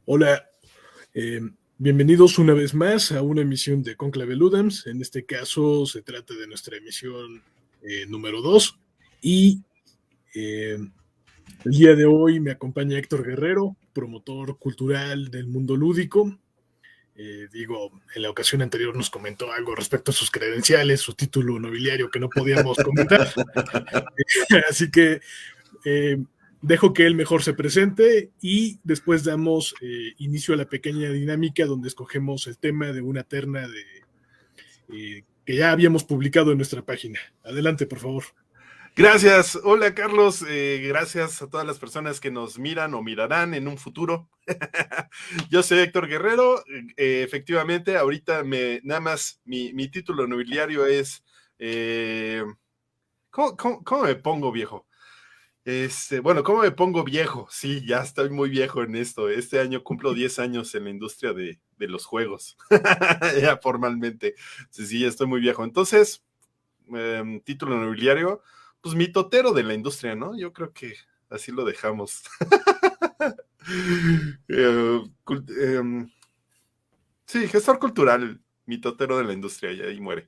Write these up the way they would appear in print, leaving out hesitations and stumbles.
Hola, eh, bienvenidos una vez más a una emisión de Conclave Ludens. En este caso se trata de nuestra emisión número 2 y el día de hoy me acompaña Héctor Guerrero, promotor cultural del mundo lúdico. En la ocasión anterior nos comentó algo respecto a sus credenciales, su título nobiliario que no podíamos comentar, así que eh, dejo que él mejor se presente y después damos inicio a la pequeña dinámica donde escogemos el tema de una terna que ya habíamos publicado en nuestra página. Adelante, por favor. Gracias, hola Carlos, gracias a todas las personas que nos miran o mirarán en un futuro. Yo soy Héctor Guerrero, efectivamente, ahorita nada más mi título nobiliario es, ¿cómo me pongo viejo? Bueno, ¿cómo me pongo viejo? Sí, ya estoy muy viejo en esto. Este año cumplo 10 años en la industria de los juegos, ya formalmente. Sí, ya estoy muy viejo. Entonces, título nobiliario, pues mitotero de la industria, ¿no? Yo creo que así lo dejamos. Sí, gestor cultural, mitotero de la industria, y ahí muere.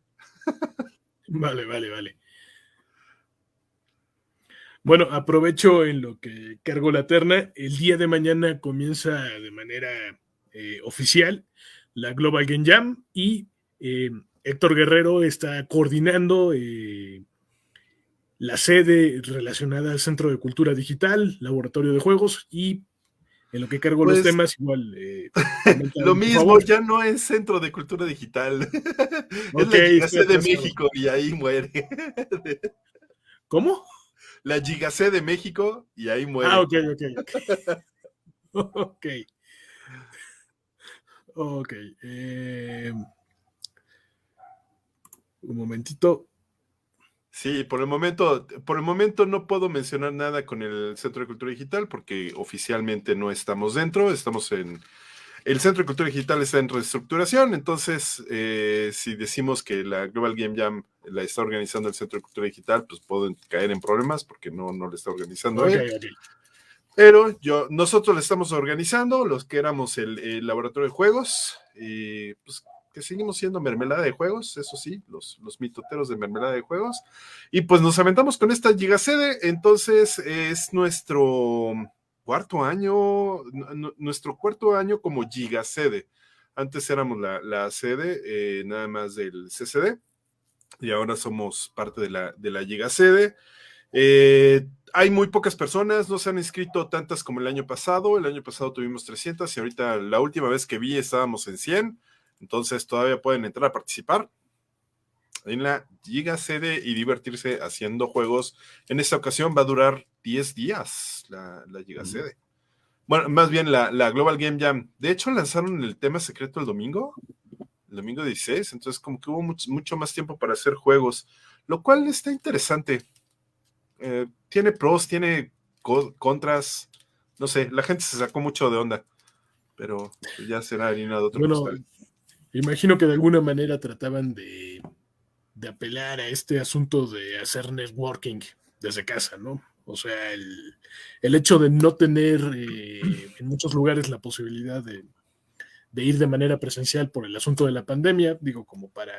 Vale. Bueno, aprovecho en lo que cargo la terna. El día de mañana comienza de manera oficial la Global Game Jam y Héctor Guerrero está coordinando la sede relacionada al Centro de Cultura Digital, Laboratorio de Juegos y en lo que cargo los Pues temas, igual, coméntame, lo por mismo, favor. ya no es Centro de Cultura Digital. Es Ok, la estoy Gigacé de atrasado. México y ahí muere. ¿Cómo? La Gigacé de México y ahí Ah, muere. ok. Ok. Eh, un momentito. Sí, por el momento no puedo mencionar nada con el Centro de Cultura Digital porque oficialmente no estamos dentro, el Centro de Cultura Digital está en reestructuración, entonces si decimos que la Global Game Jam la está organizando el Centro de Cultura Digital, pues pueden caer en problemas porque no lo está organizando Ok. él. Pero nosotros lo estamos organizando, los que éramos el laboratorio de juegos, y pues que seguimos siendo mermelada de juegos, eso sí, los mitoteros de mermelada de juegos, y pues nos aventamos con esta gigasede, entonces es nuestro cuarto año como gigasede. Antes éramos la sede nada más del CCD, y ahora somos parte de la gigasede. Hay muy pocas personas, no se han inscrito tantas como el año pasado. El año pasado tuvimos 300 y ahorita la última vez que vi estábamos en 100. Entonces todavía pueden entrar a participar en la Giga Sede y divertirse haciendo juegos. En esta ocasión va a durar 10 días la Giga Sede. Bueno, más bien la Global Game Jam. De hecho, lanzaron el tema secreto el domingo 16, entonces como que hubo mucho más tiempo para hacer juegos, lo cual está interesante. Tiene pros, tiene contras, no sé, la gente se sacó mucho de onda, pero pues ya será harina de otro Bueno, costal. imagino que de alguna manera trataban de apelar a este asunto de hacer networking desde casa, ¿no? O sea, el hecho de no tener en muchos lugares la posibilidad de ir de manera presencial por el asunto de la pandemia, digo, como para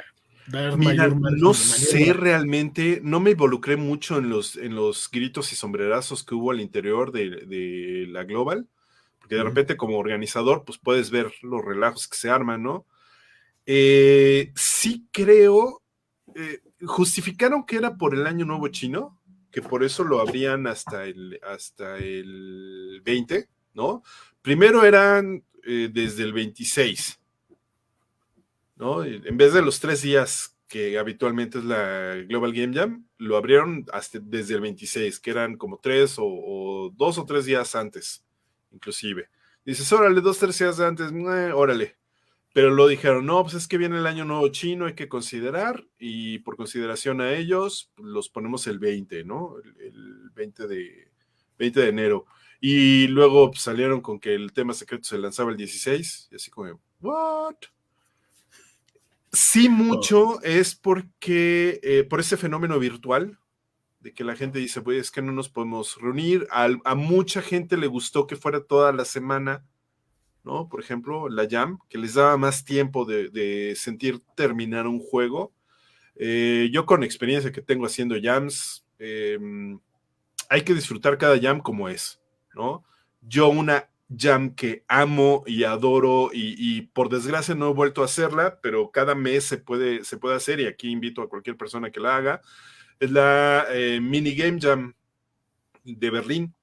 dar Mira, mayor no margen de sé maniobra. realmente, no me involucré mucho en los gritos y sombrerazos que hubo al interior de la Global, porque de repente como organizador, pues puedes ver los relajos que se arman, ¿no? Sí creo, justificaron que era por el Año Nuevo Chino, que por eso lo abrían hasta el 20, ¿no? Primero eran desde el 26, ¿no? En vez de los 3 días que habitualmente es la Global Game Jam, lo abrieron desde el 26, que eran como 2 o 3 días antes, inclusive. Dices, órale, 2 o 3 días antes, órale. Pero lo dijeron, no, pues es que viene el año nuevo chino, hay que considerar, y por consideración a ellos, los ponemos el 20, ¿no? El 20 de enero. Y luego pues, salieron con que el tema secreto se lanzaba el 16, y así como, ¿what? Sí, Oh, mucho es porque, por ese fenómeno virtual, de que la gente dice, pues es que no nos podemos reunir, a mucha gente le gustó que fuera toda la semana, ¿no? Por ejemplo, la Jam, que les daba más tiempo de sentir terminar un juego. Yo con experiencia que tengo haciendo jams, hay que disfrutar cada jam como es, ¿no? Yo una jam que amo y adoro y por desgracia no he vuelto a hacerla, pero cada mes se puede hacer y aquí invito a cualquier persona que la haga, es la Mini Game Jam de Berlín.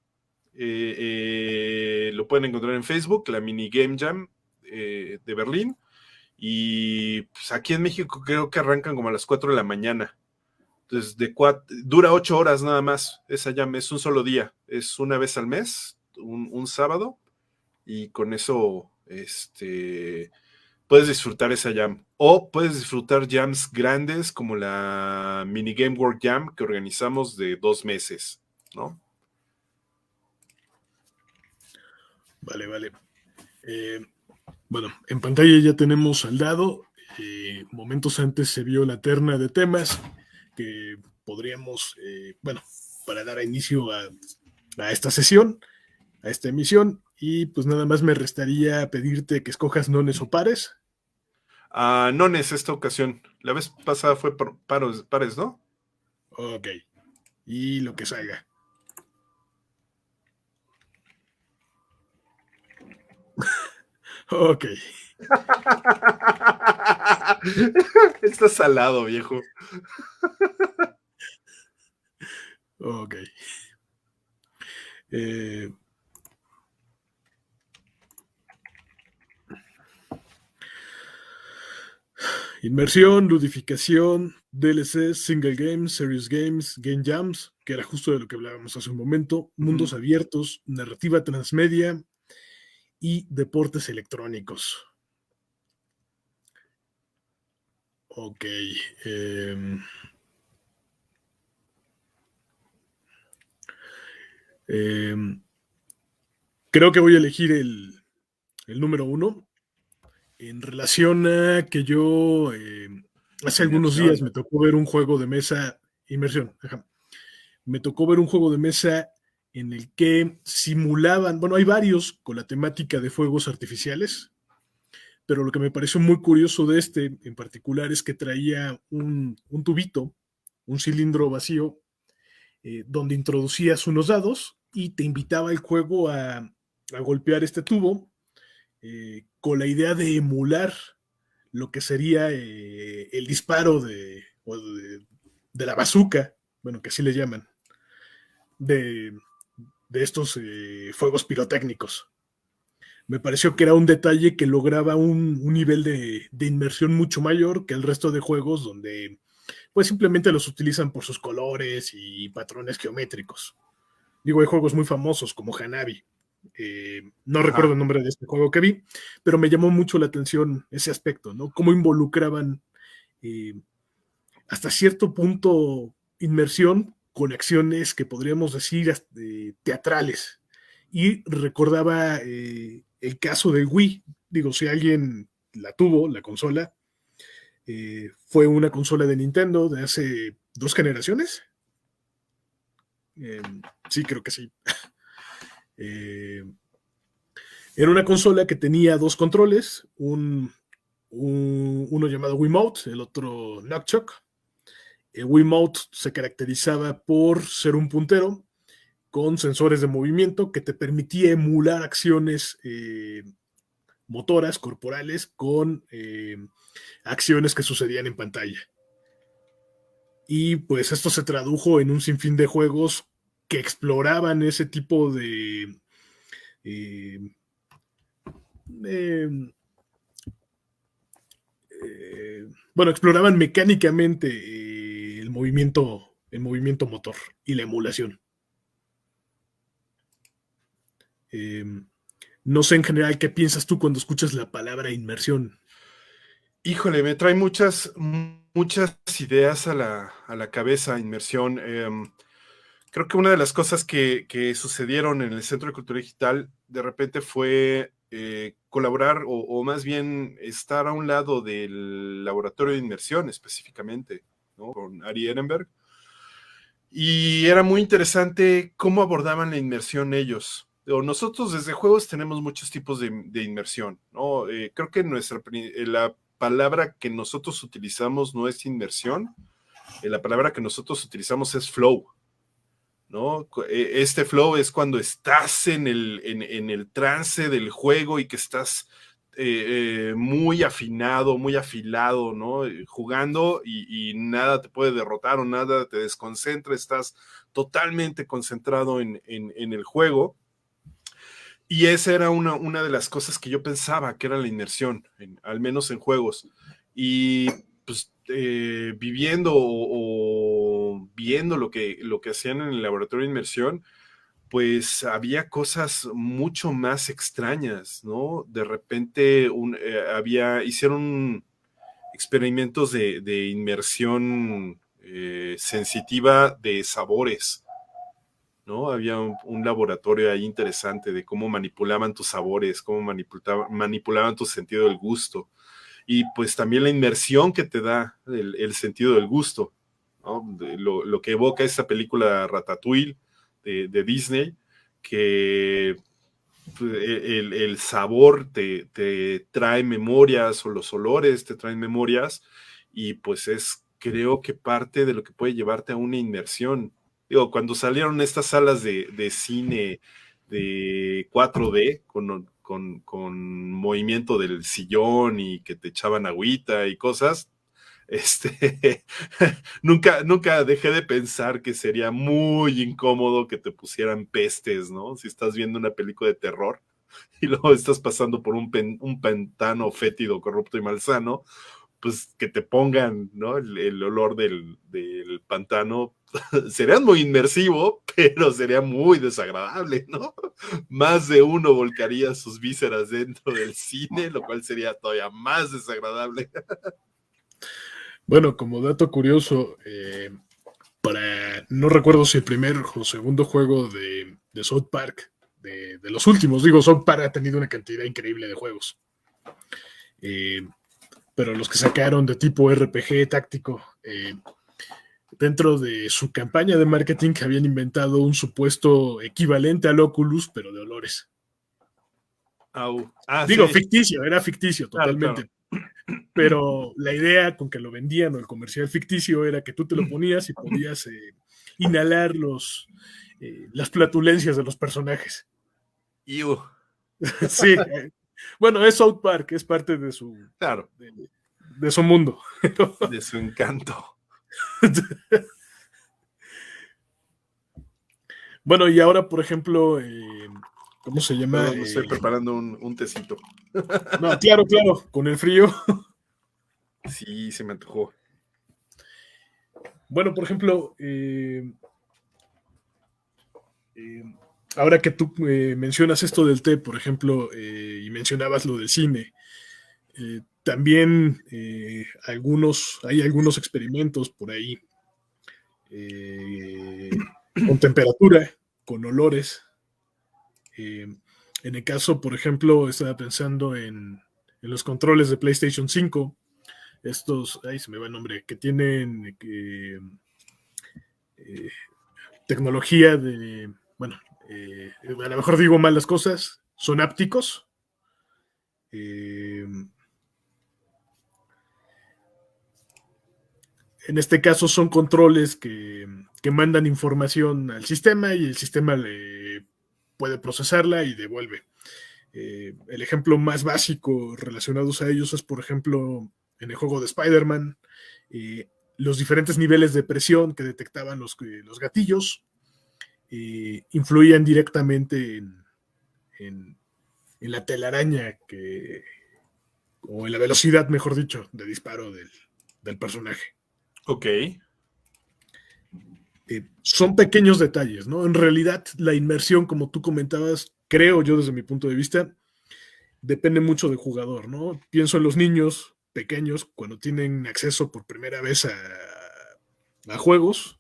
Lo pueden encontrar en Facebook, la Mini Game Jam de Berlín. Y pues aquí en México creo que arrancan como a las 4 de la mañana. Entonces, dura 8 horas nada más. Esa jam es un solo día. Es una vez al mes, un sábado. Y con eso puedes disfrutar esa jam. O puedes disfrutar jams grandes como la Mini Game World Jam que organizamos de 2 meses, ¿no? Vale. Bueno, en pantalla ya tenemos al dado. Momentos antes se vio la terna de temas que podríamos, para dar inicio a esta sesión, a esta emisión, y pues nada más me restaría pedirte que escojas nones o pares. Nones esta ocasión. La vez pasada fue pares, ¿no? Ok, y lo que salga. Ok. Está salado, viejo. Ok. Inmersión, ludificación, DLC, single games, serious games, game jams, que era justo de lo que hablábamos hace un momento, mundos abiertos, narrativa transmedia y deportes electrónicos. Ok. Creo que voy a elegir el número 1 en relación a que yo hace algunos días me tocó ver un juego de mesa, inmersión, me tocó ver un juego de mesa en el que simulaban, bueno, hay varios con la temática de fuegos artificiales, pero lo que me pareció muy curioso de este en particular es que traía un tubito, un cilindro vacío, donde introducías unos dados y te invitaba el juego a golpear este tubo con la idea de emular lo que sería el disparo de la bazooka, bueno, que así le llaman, de estos fuegos pirotécnicos. Me pareció que era un detalle que lograba un nivel de inmersión mucho mayor que el resto de juegos donde pues simplemente los utilizan por sus colores y patrones geométricos. Digo, hay juegos muy famosos como Hanabi. No recuerdo el nombre de este juego que vi, pero me llamó mucho la atención ese aspecto, ¿no? Cómo involucraban hasta cierto punto inmersión con acciones que podríamos decir teatrales. Y recordaba el caso del Wii. Digo, si alguien la tuvo, la consola, fue una consola de Nintendo de hace 2 generaciones. Sí, creo que sí. Era una consola que tenía 2 controles, uno llamado Wiimote, el otro Nunchuk. El Wiimote se caracterizaba por ser un puntero con sensores de movimiento que te permitía emular acciones motoras, corporales, con acciones que sucedían en pantalla. Y pues esto se tradujo en un sinfín de juegos que exploraban ese tipo de exploraban mecánicamente el movimiento motor y la emulación. No sé en general qué piensas tú cuando escuchas la palabra inmersión. Híjole, me trae muchas ideas a la cabeza, inmersión. Creo que una de las cosas que sucedieron en el Centro de Cultura Digital de repente fue colaborar o más bien estar a un lado del laboratorio de inmersión específicamente, ¿no? Con Ari Ehrenberg. Y era muy interesante cómo abordaban la inmersión ellos. nosotros desde juegos tenemos muchos tipos de inmersión, ¿no? Creo que la palabra que nosotros utilizamos no es inmersión, la palabra que nosotros utilizamos es flow, ¿no? Este flow es cuando estás en el trance del juego y que estás muy afinado, muy afilado, ¿no? Jugando y nada te puede derrotar o nada te desconcentra, estás totalmente concentrado en el juego. Y esa era una de las cosas que yo pensaba que era la inmersión, al menos en juegos. Y pues viviendo o viendo lo que hacían en el laboratorio de inmersión, pues había cosas mucho más extrañas, ¿no? De repente hicieron experimentos de inmersión sensitiva de sabores, ¿no? Había un laboratorio ahí interesante de cómo manipulaban tus sabores, cómo manipulaban tu sentido del gusto. Y pues también la inmersión que te da el sentido del gusto, ¿no? Lo que evoca esta película Ratatouille de Disney, que el sabor te trae memorias o los olores te traen memorias y pues creo que parte de lo que puede llevarte a una inmersión. Digo, cuando salieron estas salas de cine de 4D con movimiento del sillón y que te echaban agüita y cosas, nunca dejé de pensar que sería muy incómodo que te pusieran pestes, ¿no? Si estás viendo una película de terror y luego estás pasando por un pantano fétido, corrupto y malsano, pues que te pongan, ¿no? El olor del pantano sería muy inmersivo, pero sería muy desagradable, ¿no? Más de uno volcaría sus vísceras dentro del cine, lo cual sería todavía más desagradable. Bueno, como dato curioso, no recuerdo si el primer o segundo juego de South Park, de los últimos, digo, South Park ha tenido una cantidad increíble de juegos, pero los que sacaron de tipo RPG táctico, dentro de su campaña de marketing habían inventado un supuesto equivalente al Oculus, pero de olores. Digo, sí. Era ficticio totalmente. Claro. Pero la idea con que lo vendían o el comercial ficticio era que tú te lo ponías y podías inhalar las flatulencias de los personajes. Sí. Bueno, es South Park, es parte de su, claro. de su mundo. De su encanto. Bueno, y ahora, por ejemplo, ¿cómo se llama? Estoy preparando un tecito. No, claro, con el frío. Sí, se me antojó. Bueno, por ejemplo, ahora que tú mencionas esto del té, por ejemplo, y mencionabas lo del cine, también hay algunos experimentos por ahí con temperatura, con olores. En el caso, por ejemplo, estaba pensando en los controles de PlayStation 5, estos, ahí se me va el nombre, que tienen tecnología de, bueno, a lo mejor digo mal las cosas, son ápticos. En este caso son controles que mandan información al sistema y el sistema le puede procesarla y devuelve. El ejemplo más básico relacionados a ellos es, por ejemplo, en el juego de Spider-Man, los diferentes niveles de presión que detectaban los gatillos influían directamente en la telaraña o en la velocidad, mejor dicho, de disparo del personaje. Ok. Son pequeños detalles, ¿no? En realidad, la inmersión, como tú comentabas, creo yo desde mi punto de vista, depende mucho del jugador, ¿no? Pienso en los niños pequeños cuando tienen acceso por primera vez a juegos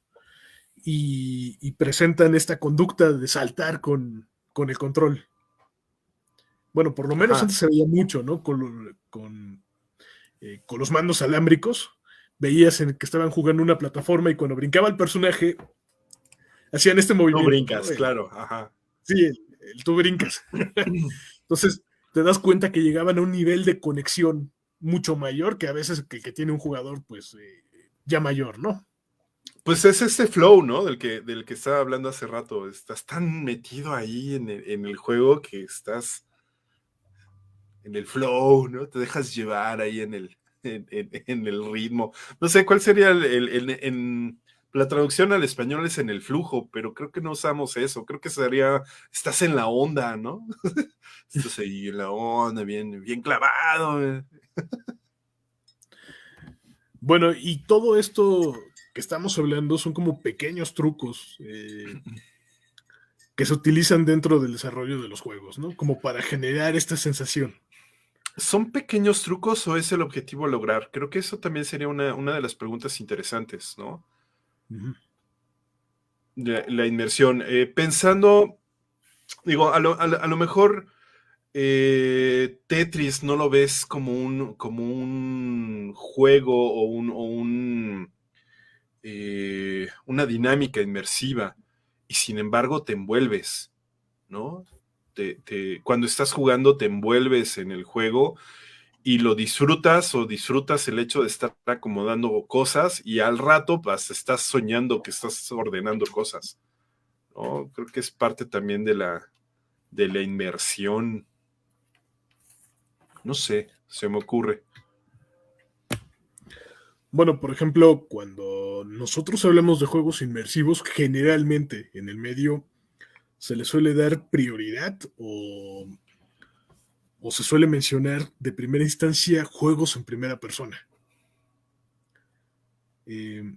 y presentan esta conducta de saltar con el control. Bueno, por lo menos antes se veía mucho, ¿no? Con los mandos alámbricos, veías que estaban jugando una plataforma y cuando brincaba el personaje, hacían este movimiento. No brincas, ¿no? Claro, ajá. Sí, tú brincas. Entonces, te das cuenta que llegaban a un nivel de conexión mucho mayor que a veces que tiene un jugador, pues, ya mayor, ¿no? Pues es este flow, ¿no? Del que estaba hablando hace rato. Estás tan metido ahí en el juego que estás en el flow, ¿no? Te dejas llevar ahí en el ritmo. No sé cuál sería en la traducción al español es en el flujo, pero creo que no usamos eso. Creo que sería, estás en la onda, ¿no? Estás ahí en la onda, bien, bien clavado. Bueno, y todo esto que estamos hablando son como pequeños trucos que se utilizan dentro del desarrollo de los juegos, ¿no? Como para generar esta sensación. ¿Son pequeños trucos o es el objetivo lograr? Creo que eso también sería una de las preguntas interesantes, ¿no? Ujú. La inmersión. Pensando, digo, a lo mejor Tetris no lo ves como un juego o una dinámica inmersiva y sin embargo te envuelves, ¿no? Cuando estás jugando te envuelves en el juego y lo disfrutas o disfrutas el hecho de estar acomodando cosas y al rato pues, estás soñando que estás ordenando cosas, ¿no? Creo que es parte también de la inmersión. No sé, se me ocurre. Bueno, por ejemplo, cuando nosotros hablamos de juegos inmersivos, generalmente en el medio se le suele dar prioridad o se suele mencionar de primera instancia juegos en primera persona. Eh,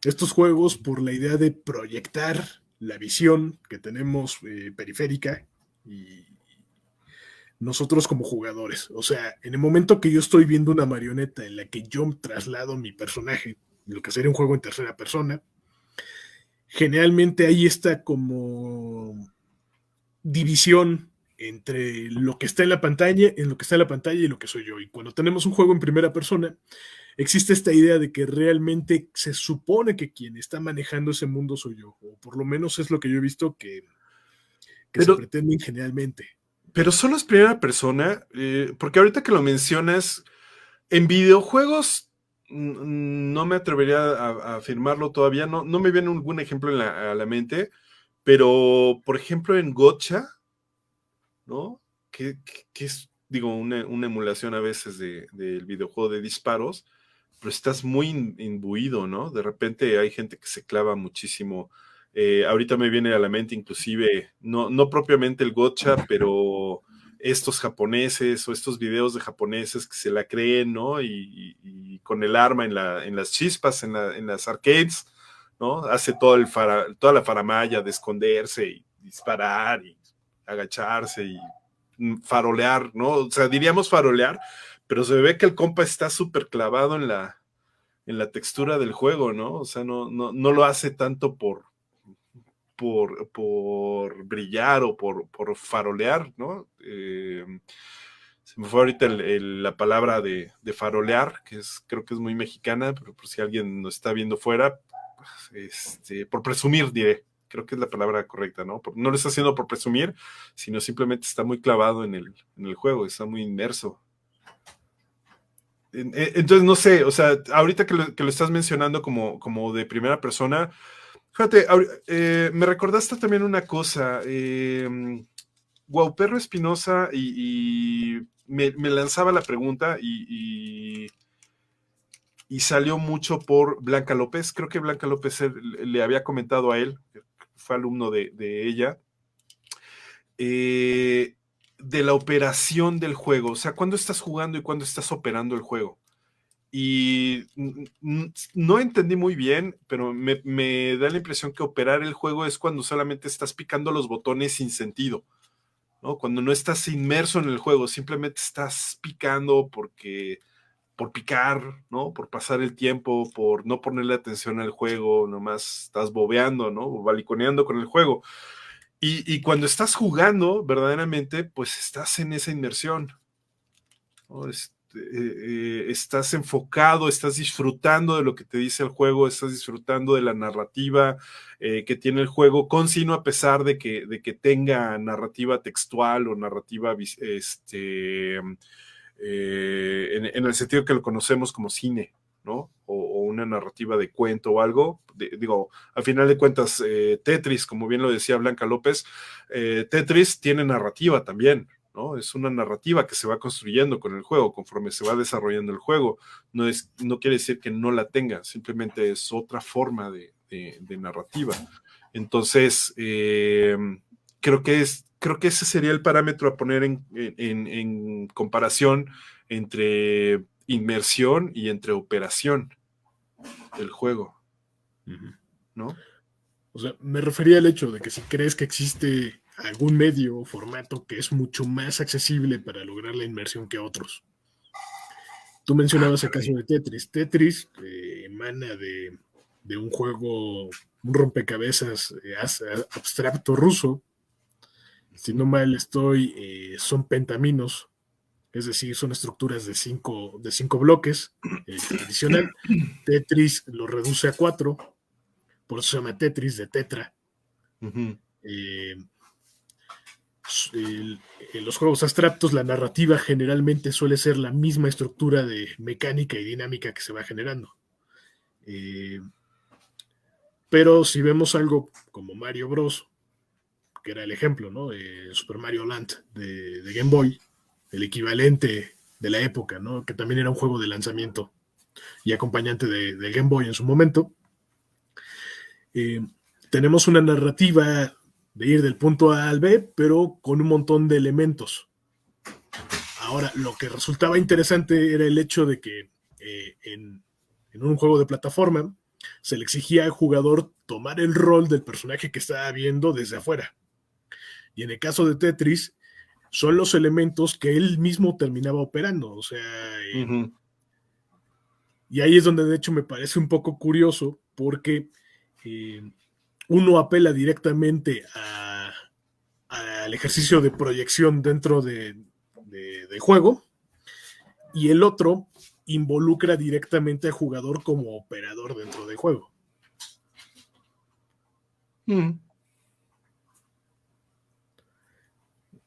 Estos juegos, por la idea de proyectar la visión que tenemos periférica y nosotros como jugadores. O sea, en el momento que yo estoy viendo una marioneta en la que yo traslado mi personaje, lo que sería un juego en tercera persona, generalmente ahí está como división entre lo que está en la pantalla, en lo que está en la pantalla y lo que soy yo. Y cuando tenemos un juego en primera persona, existe esta idea de que realmente se supone que quien está manejando ese mundo soy yo, o por lo menos es lo que yo he visto que se Pero, pretende generalmente. pero solo es primera persona, porque ahorita que lo mencionas, en videojuegos no me atrevería a afirmarlo todavía, no me viene ningún ejemplo a la mente, pero por ejemplo en Gotcha, ¿no? Que es, digo, una emulación a veces del videojuego de disparos, pero estás muy imbuido, ¿no? De repente hay gente que se clava muchísimo. Ahorita me viene a la mente inclusive, no propiamente el gotcha, pero estos japoneses o estos videos de japoneses que se la creen, ¿no? Y con el arma en las chispas, en las arcades, ¿no? Hace toda la faramaya de esconderse y disparar y agacharse y farolear, ¿no? O sea, diríamos farolear, pero se ve que el compa está súper clavado en la textura del juego, ¿no? O sea, no lo hace tanto por brillar o por farolear, ¿no? Se me fue ahorita la palabra de farolear, creo que es muy mexicana, pero por si alguien nos está viendo fuera, por presumir, diré. Creo que es la palabra correcta, ¿no? No lo está haciendo por presumir, sino simplemente está muy clavado en el juego, está muy inmerso. Entonces, no sé, o sea, ahorita que lo estás mencionando como de primera persona, fíjate, me recordaste también una cosa. Guauperro Espinosa y me lanzaba la pregunta y salió mucho por Blanca López. Creo que Blanca López le había comentado a él, fue alumno de ella, de la operación del juego. O sea, cuándo estás jugando y cuándo estás operando el juego. Y no entendí muy bien, pero me da la impresión que operar el juego es cuando solamente estás picando los botones sin sentido, ¿no? Cuando no estás inmerso en el juego, simplemente estás picando por picar, ¿no? Por pasar el tiempo, por no ponerle atención al juego, nomás estás bobeando, ¿no? O baliconeando con el juego. Y cuando estás jugando, verdaderamente, pues estás en esa inmersión, ¿no? estás enfocado, estás disfrutando de lo que te dice el juego, estás disfrutando de la narrativa que tiene el juego, con sino a pesar de que tenga narrativa textual o narrativa en el sentido que lo conocemos como cine, ¿no? O una narrativa de cuento o algo. Digo, al final de cuentas, Tetris, como bien lo decía Blanca López, Tetris tiene narrativa también, ¿no? Es una narrativa que se va construyendo con el juego, conforme se va desarrollando el juego. No quiere decir que no la tenga, simplemente es otra forma de narrativa. Entonces, creo que ese sería el parámetro a poner en comparación entre inmersión y entre operación del juego, ¿no? O sea, me refería al hecho de que si crees que existe algún medio o formato que es mucho más accesible para lograr la inmersión que otros. Tú mencionabas el caso de Tetris. Tetris emana de un juego, un rompecabezas abstracto ruso. Si no mal estoy, son pentaminos, es decir, son estructuras de cinco bloques. Tradicional. Tetris lo reduce a 4, por eso se llama Tetris, de tetra. En los juegos abstractos la narrativa generalmente suele ser la misma estructura de mecánica y dinámica que se va generando. Pero si vemos algo como Mario Bros, que era el ejemplo, ¿no? Super Mario Land de Game Boy, el equivalente de la época, ¿no? Que también era un juego de lanzamiento y acompañante de Game Boy en su momento. Tenemos una narrativa de ir del punto A al B, pero con un montón de elementos. Ahora, lo que resultaba interesante era el hecho de que en un juego de plataforma se le exigía al jugador tomar el rol del personaje que estaba viendo desde afuera. Y en el caso de Tetris, son los elementos que él mismo terminaba operando. O sea, y ahí es donde de hecho me parece un poco curioso, porque uno apela directamente al ejercicio de proyección dentro de juego, y el otro involucra directamente al jugador como operador dentro del juego.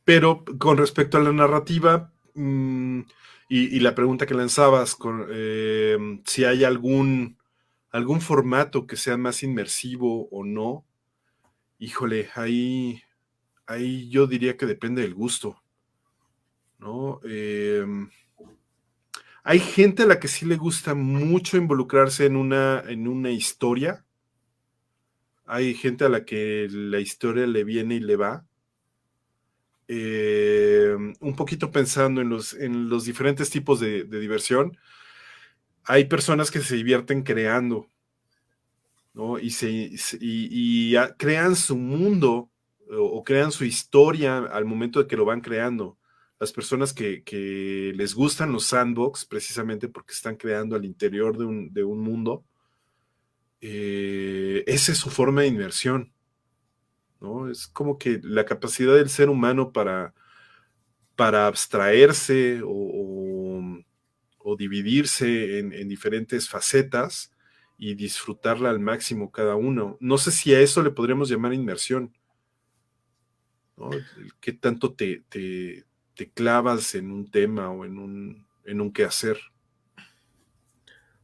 Pero con respecto a la narrativa y la pregunta que lanzabas, si hay algún formato que sea más inmersivo o no, híjole, ahí yo diría que depende del gusto, ¿no? Hay gente a la que sí le gusta mucho involucrarse en una historia. Hay gente a la que la historia le viene y le va. Un poquito pensando en los diferentes tipos de diversión. Hay personas que se divierten creando, ¿no? Y crean su mundo o crean su historia al momento de que lo van creando. Las personas que les gustan los sandbox, precisamente porque están creando al interior de un mundo, esa es su forma de inmersión, ¿no? Es como que la capacidad del ser humano para abstraerse o dividirse en diferentes facetas y disfrutarla al máximo cada uno. No sé si a eso le podríamos llamar inmersión, ¿no? ¿Qué tanto te clavas en un tema o en un quehacer?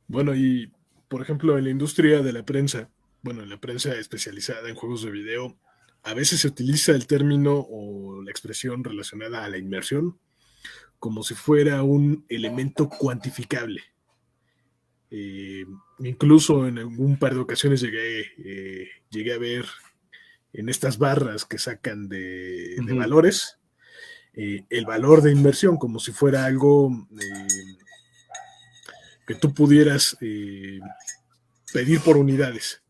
Bueno, y por ejemplo, en la industria de la prensa, bueno, en la prensa especializada en juegos de video, a veces se utiliza el término o la expresión relacionada a la inmersión como si fuera un elemento cuantificable. Incluso en algún par de ocasiones llegué a ver en estas barras que sacan de valores, el valor de inversión como si fuera algo que tú pudieras pedir por unidades.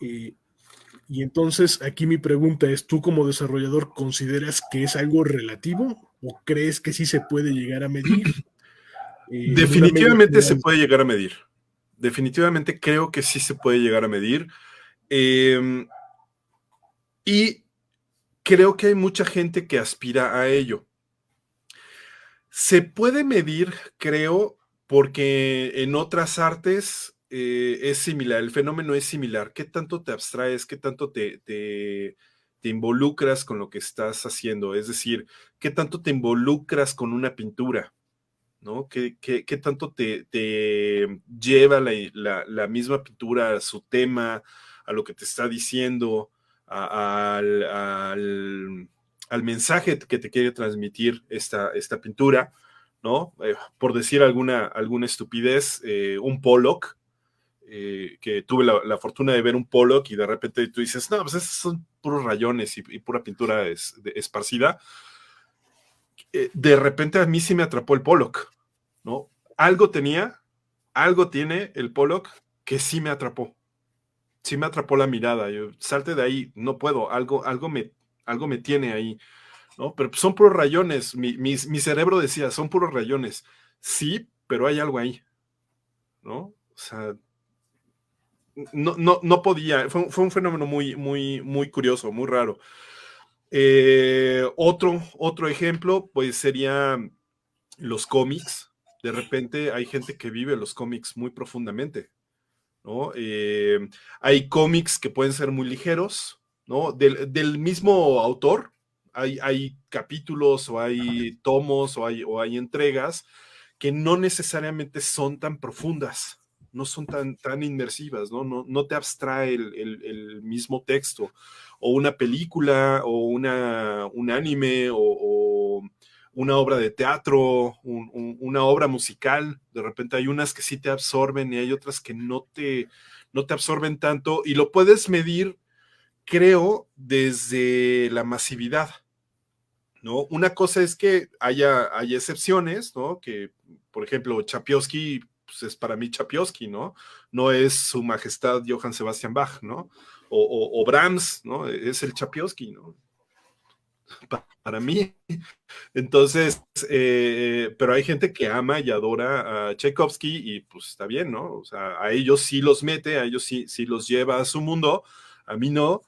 Y entonces aquí mi pregunta es, ¿tú como desarrollador consideras que es algo relativo o crees que sí se puede llegar a medir? Definitivamente se puede llegar a medir. Definitivamente creo que sí se puede llegar a medir. Y creo que hay mucha gente que aspira a ello. Se puede medir, creo, porque en otras artes es similar, el fenómeno es similar. ¿Qué tanto te abstraes? ¿Qué tanto te involucras con lo que estás haciendo? Es decir, ¿qué tanto te involucras con una pintura? ¿No? ¿Qué tanto te lleva la misma pintura a su tema, a lo que te está diciendo, al mensaje que te quiere transmitir esta pintura? ¿No? Por decir alguna estupidez, un Pollock, que tuve la fortuna de ver un Pollock y de repente tú dices, no, pues esos son puros rayones y pura pintura esparcida. De repente a mí sí me atrapó el Pollock, ¿no? Algo tiene el Pollock que sí me atrapó la mirada. Yo, salte de ahí, no puedo, algo me tiene ahí, ¿no? Pero son puros rayones. Mi cerebro decía, son puros rayones. Sí, pero hay algo ahí, ¿no? O sea, no podía. Fue un fenómeno muy curioso, muy raro. Otro ejemplo, pues sería los cómics. De repente hay gente que vive los cómics muy profundamente, ¿no? Hay cómics que pueden ser muy ligeros, ¿no? Del mismo autor, hay capítulos o hay tomos o hay entregas que no necesariamente son tan profundas, no son tan inmersivas, ¿no? No te abstrae el mismo texto, o una película, o un anime, o una obra de teatro, una obra musical. De repente hay unas que sí te absorben y hay otras que no te absorben tanto, y lo puedes medir, creo, desde la masividad, ¿no? Una cosa es que hay excepciones, ¿no? Que, por ejemplo, Chaikovsky, pues es para mí Chaikovsky, ¿no? No es su majestad Johann Sebastian Bach, ¿no? O Brahms, ¿no? Es el Chaikovsky, ¿no? Para mí. Entonces, pero hay gente que ama y adora a Tchaikovsky y pues está bien, ¿no? O sea, a ellos sí los mete, a ellos sí los lleva a su mundo, a mí no.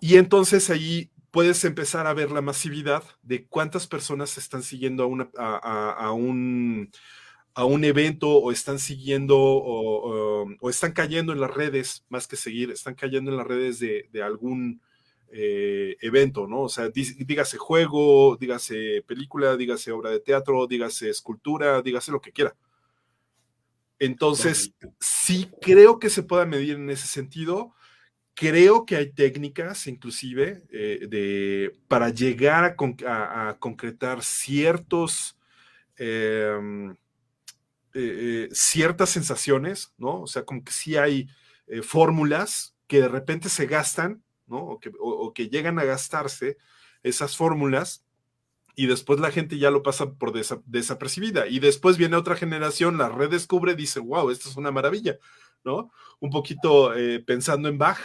Y entonces ahí puedes empezar a ver la masividad de cuántas personas están siguiendo a un evento, o están siguiendo o están cayendo en las redes, más que seguir, están cayendo en las redes de algún evento, ¿no? O sea, dígase juego, dígase película, dígase obra de teatro, dígase escultura, dígase lo que quiera. Entonces, Correcto. sí creo que se pueda medir en ese sentido. Creo que hay técnicas, inclusive, para llegar a concretar ciertas sensaciones, ¿no? O sea, como que sí hay fórmulas que de repente se gastan, ¿no? O que llegan a gastarse esas fórmulas, y después la gente ya lo pasa por desapercibida. Y después viene otra generación, la redescubre y dice, wow, esto es una maravilla, ¿no? Un poquito pensando en Bach,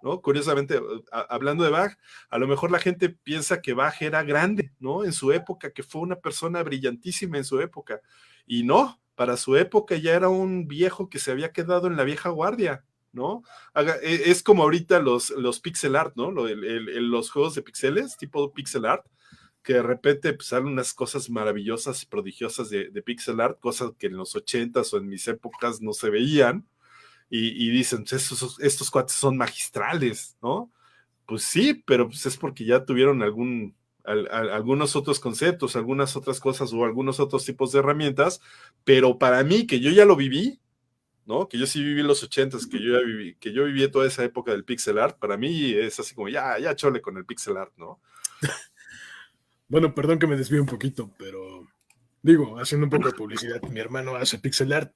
¿no? Curiosamente, hablando de Bach, a lo mejor la gente piensa que Bach era grande, ¿no? En su época, que fue una persona brillantísima en su época. Y no, para su época ya era un viejo que se había quedado en la vieja guardia, ¿no? Es como ahorita los pixel art, ¿no? Los juegos de pixeles, tipo pixel art, que de repente pues, salen unas cosas maravillosas, prodigiosas de pixel art, cosas que en los 80s o en mis épocas no se veían, y dicen, pues, estos cuates son magistrales, ¿no? Pues sí, pero pues es porque ya tuvieron algunos otros conceptos, algunas otras cosas o algunos otros tipos de herramientas, pero para mí, que yo ya lo viví, ¿no? Que yo sí viví los 80s, que yo viví toda esa época del pixel art, para mí es así como, ya chole con el pixel art, ¿no? Bueno, perdón que me desvíe un poquito, pero digo, haciendo un poco de publicidad, mi hermano hace pixel art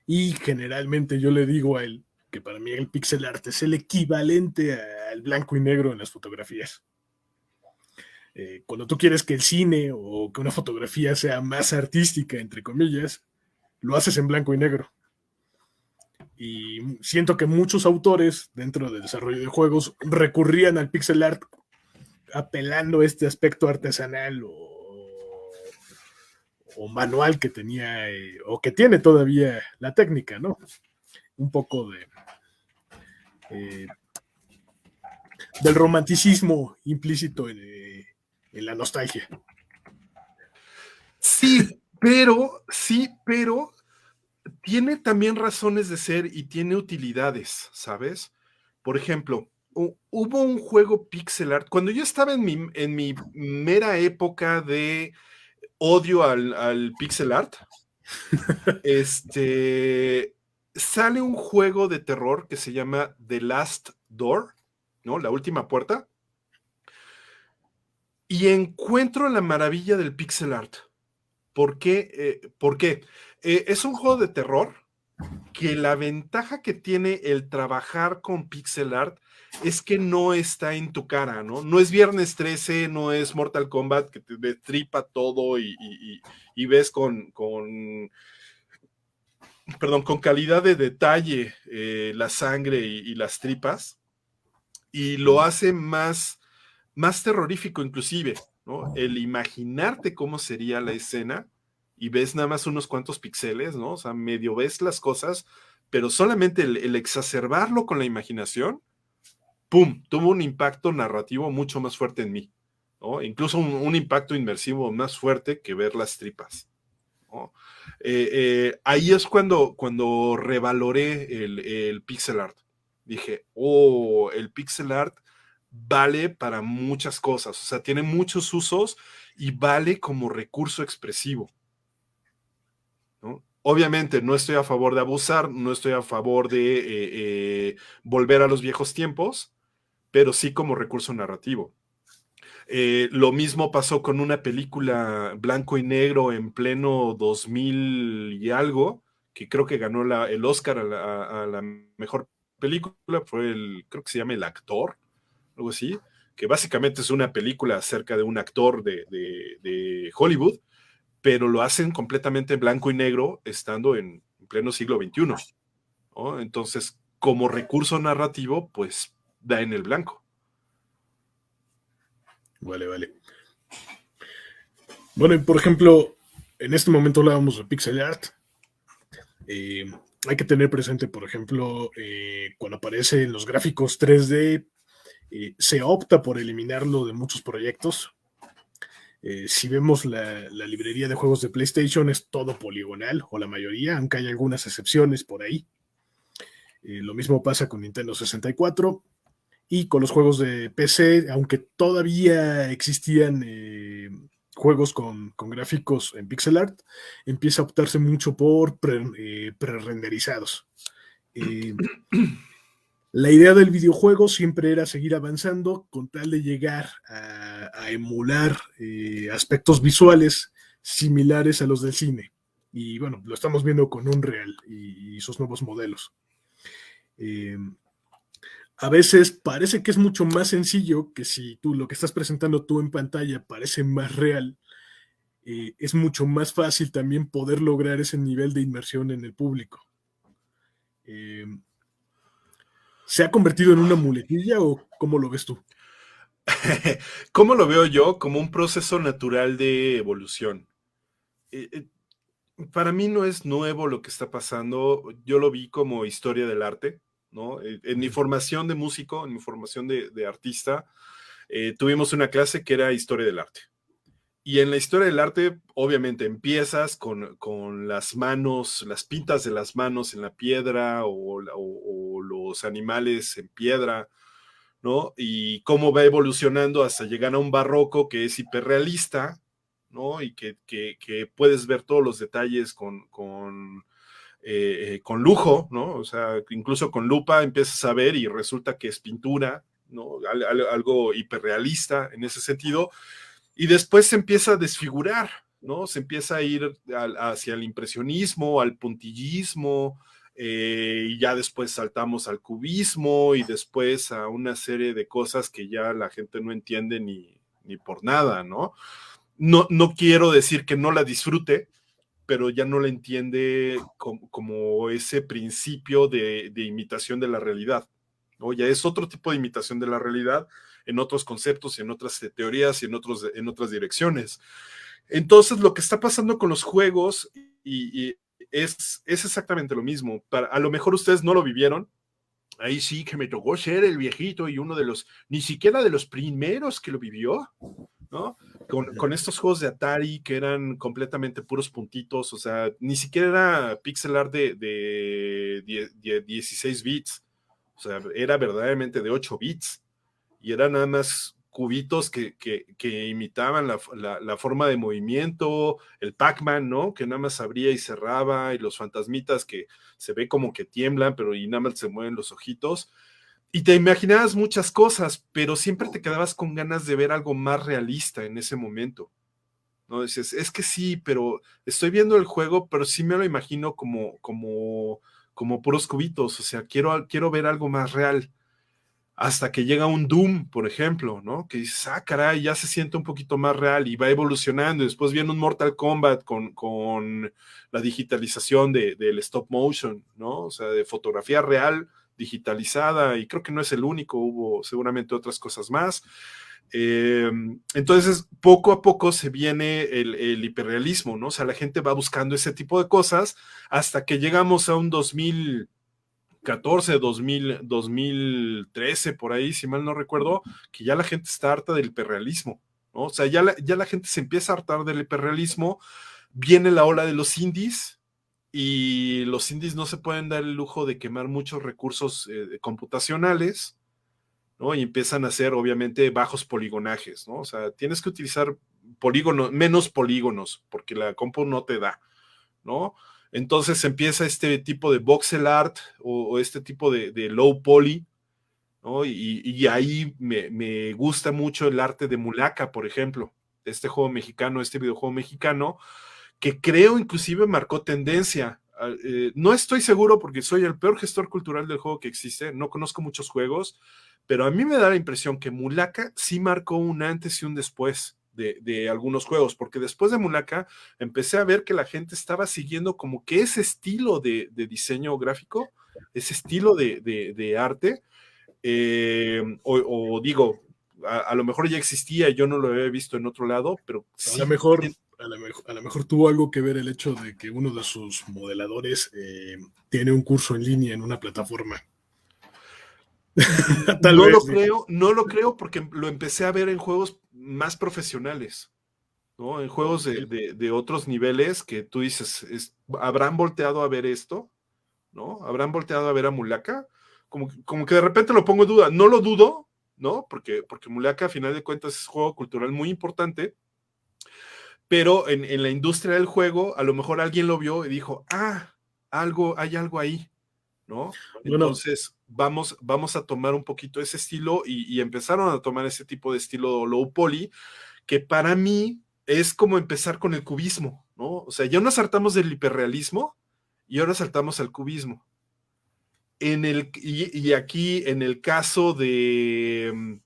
y generalmente yo le digo a él que para mí el pixel art es el equivalente al blanco y negro en las fotografías. Cuando tú quieres que el cine o que una fotografía sea más artística, entre comillas, lo haces en blanco y negro. Y siento que muchos autores dentro del desarrollo de juegos recurrían al pixel art apelando a este aspecto artesanal o manual que tenía o que tiene todavía la técnica, ¿no? Un poco eh, del romanticismo implícito en la nostalgia. Sí, pero tiene también razones de ser y tiene utilidades, ¿sabes? Por ejemplo, hubo un juego pixel art. Cuando yo estaba en mi mera época de odio al pixel art, sale un juego de terror que se llama The Last Door, ¿no? La última puerta. Y encuentro la maravilla del pixel art. ¿Por qué? Es un juego de terror que la ventaja que tiene el trabajar con pixel art es que no está en tu cara, ¿no? No es Viernes 13, no es Mortal Kombat que te destripa todo y ves perdón, con calidad de detalle la sangre y las tripas, y lo hace más terrorífico inclusive, ¿no? El imaginarte cómo sería la escena y ves nada más unos cuantos píxeles, ¿no? O sea, medio ves las cosas, pero solamente el exacerbarlo con la imaginación, ¡pum!, tuvo un impacto narrativo mucho más fuerte en mí, ¿no? Incluso un impacto inmersivo más fuerte que ver las tripas, ¿no? Ahí es cuando revaloré el pixel art. Dije, oh, el pixel art vale para muchas cosas, o sea, tiene muchos usos y vale como recurso expresivo, ¿no? Obviamente no estoy a favor de abusar, no estoy a favor de volver a los viejos tiempos, pero sí como recurso narrativo. Lo mismo pasó con una película blanco y negro en pleno 2000 y algo, que creo que ganó el Oscar a la mejor película, creo que se llama El Actor, algo así, que básicamente es una película acerca de un actor de Hollywood, pero lo hacen completamente blanco y negro estando en pleno siglo XXI, ¿no? Entonces, como recurso narrativo, pues da en el blanco. Vale. Bueno, y por ejemplo, en este momento hablábamos de pixel art. Hay que tener presente, por ejemplo, cuando aparecen los gráficos 3D, se opta por eliminarlo de muchos proyectos. Si vemos la librería de juegos de PlayStation, es todo poligonal, o la mayoría, aunque hay algunas excepciones por ahí. Lo mismo pasa con Nintendo 64 y con los juegos de PC, aunque todavía existían juegos con gráficos en pixel art, empieza a optarse mucho por pre-renderizados. La idea del videojuego siempre era seguir avanzando con tal de llegar a emular aspectos visuales similares a los del cine. Y bueno, lo estamos viendo con Unreal y sus nuevos modelos. A veces parece que es mucho más sencillo que si tú lo que estás presentando tú en pantalla parece más real. Es mucho más fácil también poder lograr ese nivel de inmersión en el público. ¿Se ha convertido en una muletilla o cómo lo ves tú? ¿Cómo lo veo yo? Como un proceso natural de evolución. Para mí no es nuevo lo que está pasando, yo lo vi como historia del arte, ¿no? En mi formación de músico, en mi formación de artista, tuvimos una clase que era historia del arte. Y en la historia del arte, obviamente, empiezas con las manos, las pintas de las manos en la piedra o los animales en piedra, ¿no? Y cómo va evolucionando hasta llegar a un barroco que es hiperrealista, ¿no? Y que puedes ver todos los detalles con lujo, ¿no? O sea, incluso con lupa empiezas a ver y resulta que es pintura, ¿no? Algo hiperrealista en ese sentido. Y después se empieza a desfigurar, ¿no? Se empieza a ir hacia el impresionismo, al puntillismo, y ya después saltamos al cubismo y después a una serie de cosas que ya la gente no entiende ni por nada, ¿no? No quiero decir que no la disfrute, pero ya no la entiende como ese principio de imitación de la realidad, ¿no? Ya es otro tipo de imitación de la realidad en otros conceptos y en otras teorías y en otras direcciones. Entonces, lo que está pasando con los juegos y es exactamente lo mismo. A lo mejor ustedes no lo vivieron. Ahí sí que me tocó ser el viejito y uno de los, ni siquiera de los primeros que lo vivió, ¿no? con estos juegos de Atari que eran completamente puros puntitos, o sea, ni siquiera era pixel art de 16 bits, o sea, era verdaderamente de 8 bits, y eran nada más cubitos que imitaban la forma de movimiento, el Pac-Man, ¿no? Que nada más abría y cerraba, y los fantasmitas que se ve como que tiemblan, pero y nada más se mueven los ojitos. Y te imaginabas muchas cosas, pero siempre te quedabas con ganas de ver algo más realista en ese momento. ¿No? Dices, es que sí, pero estoy viendo el juego, pero sí me lo imagino como puros cubitos. O sea, quiero ver algo más real. Hasta que llega un Doom, por ejemplo, ¿no? Que dices, ah, caray, ya se siente un poquito más real y va evolucionando. Y después viene un Mortal Kombat con la digitalización del stop motion, ¿no? O sea, de fotografía real digitalizada, y creo que no es el único, hubo seguramente otras cosas más. Entonces, poco a poco se viene el hiperrealismo, ¿no? O sea, la gente va buscando ese tipo de cosas hasta que llegamos a un 2014, 2013, por ahí, si mal no recuerdo, que ya la gente está harta del hiperrealismo, ¿no? O sea, ya la gente se empieza a hartar del hiperrealismo, viene la ola de los indies, y los indies no se pueden dar el lujo de quemar muchos recursos computacionales, ¿no? Y empiezan a hacer, obviamente, bajos poligonajes, ¿no? O sea, tienes que utilizar menos polígonos, porque la compu no te da, ¿no? Entonces empieza este tipo de voxel art o este tipo de low poly, ¿no? Y ahí me gusta mucho el arte de Mulaka, por ejemplo, este juego mexicano, este videojuego mexicano, que creo inclusive marcó tendencia. No estoy seguro porque soy el peor gestor cultural del juego que existe, no conozco muchos juegos, pero a mí me da la impresión que Mulaka sí marcó un antes y un después de algunos juegos, porque después de Mulaka empecé a ver que la gente estaba siguiendo como que ese estilo de diseño gráfico, ese estilo de arte, o digo, a lo mejor ya existía, yo no lo había visto en otro lado, pero A lo sí. mejor, a lo mejor tuvo algo que ver el hecho de que uno de sus modeladores tiene un curso en línea en una plataforma. Tal No vez, lo sí. creo, no lo creo porque lo empecé a ver en juegos más profesionales, ¿no? En juegos de otros niveles que tú dices, ¿habrán volteado a ver esto? ¿No? ¿Habrán volteado a ver a Mulaka? Como que de repente lo pongo en duda. No lo dudo, ¿no? Porque Mulaka, a final de cuentas, es un juego cultural muy importante, pero en la industria del juego, a lo mejor alguien lo vio y dijo, ah, hay algo ahí, ¿no? Bueno, Entonces, vamos a tomar un poquito ese estilo, y empezaron a tomar ese tipo de estilo low poly, que para mí es como empezar con el cubismo, ¿no? O sea, ya nos saltamos del hiperrealismo y ahora saltamos al cubismo. Y aquí, en el caso de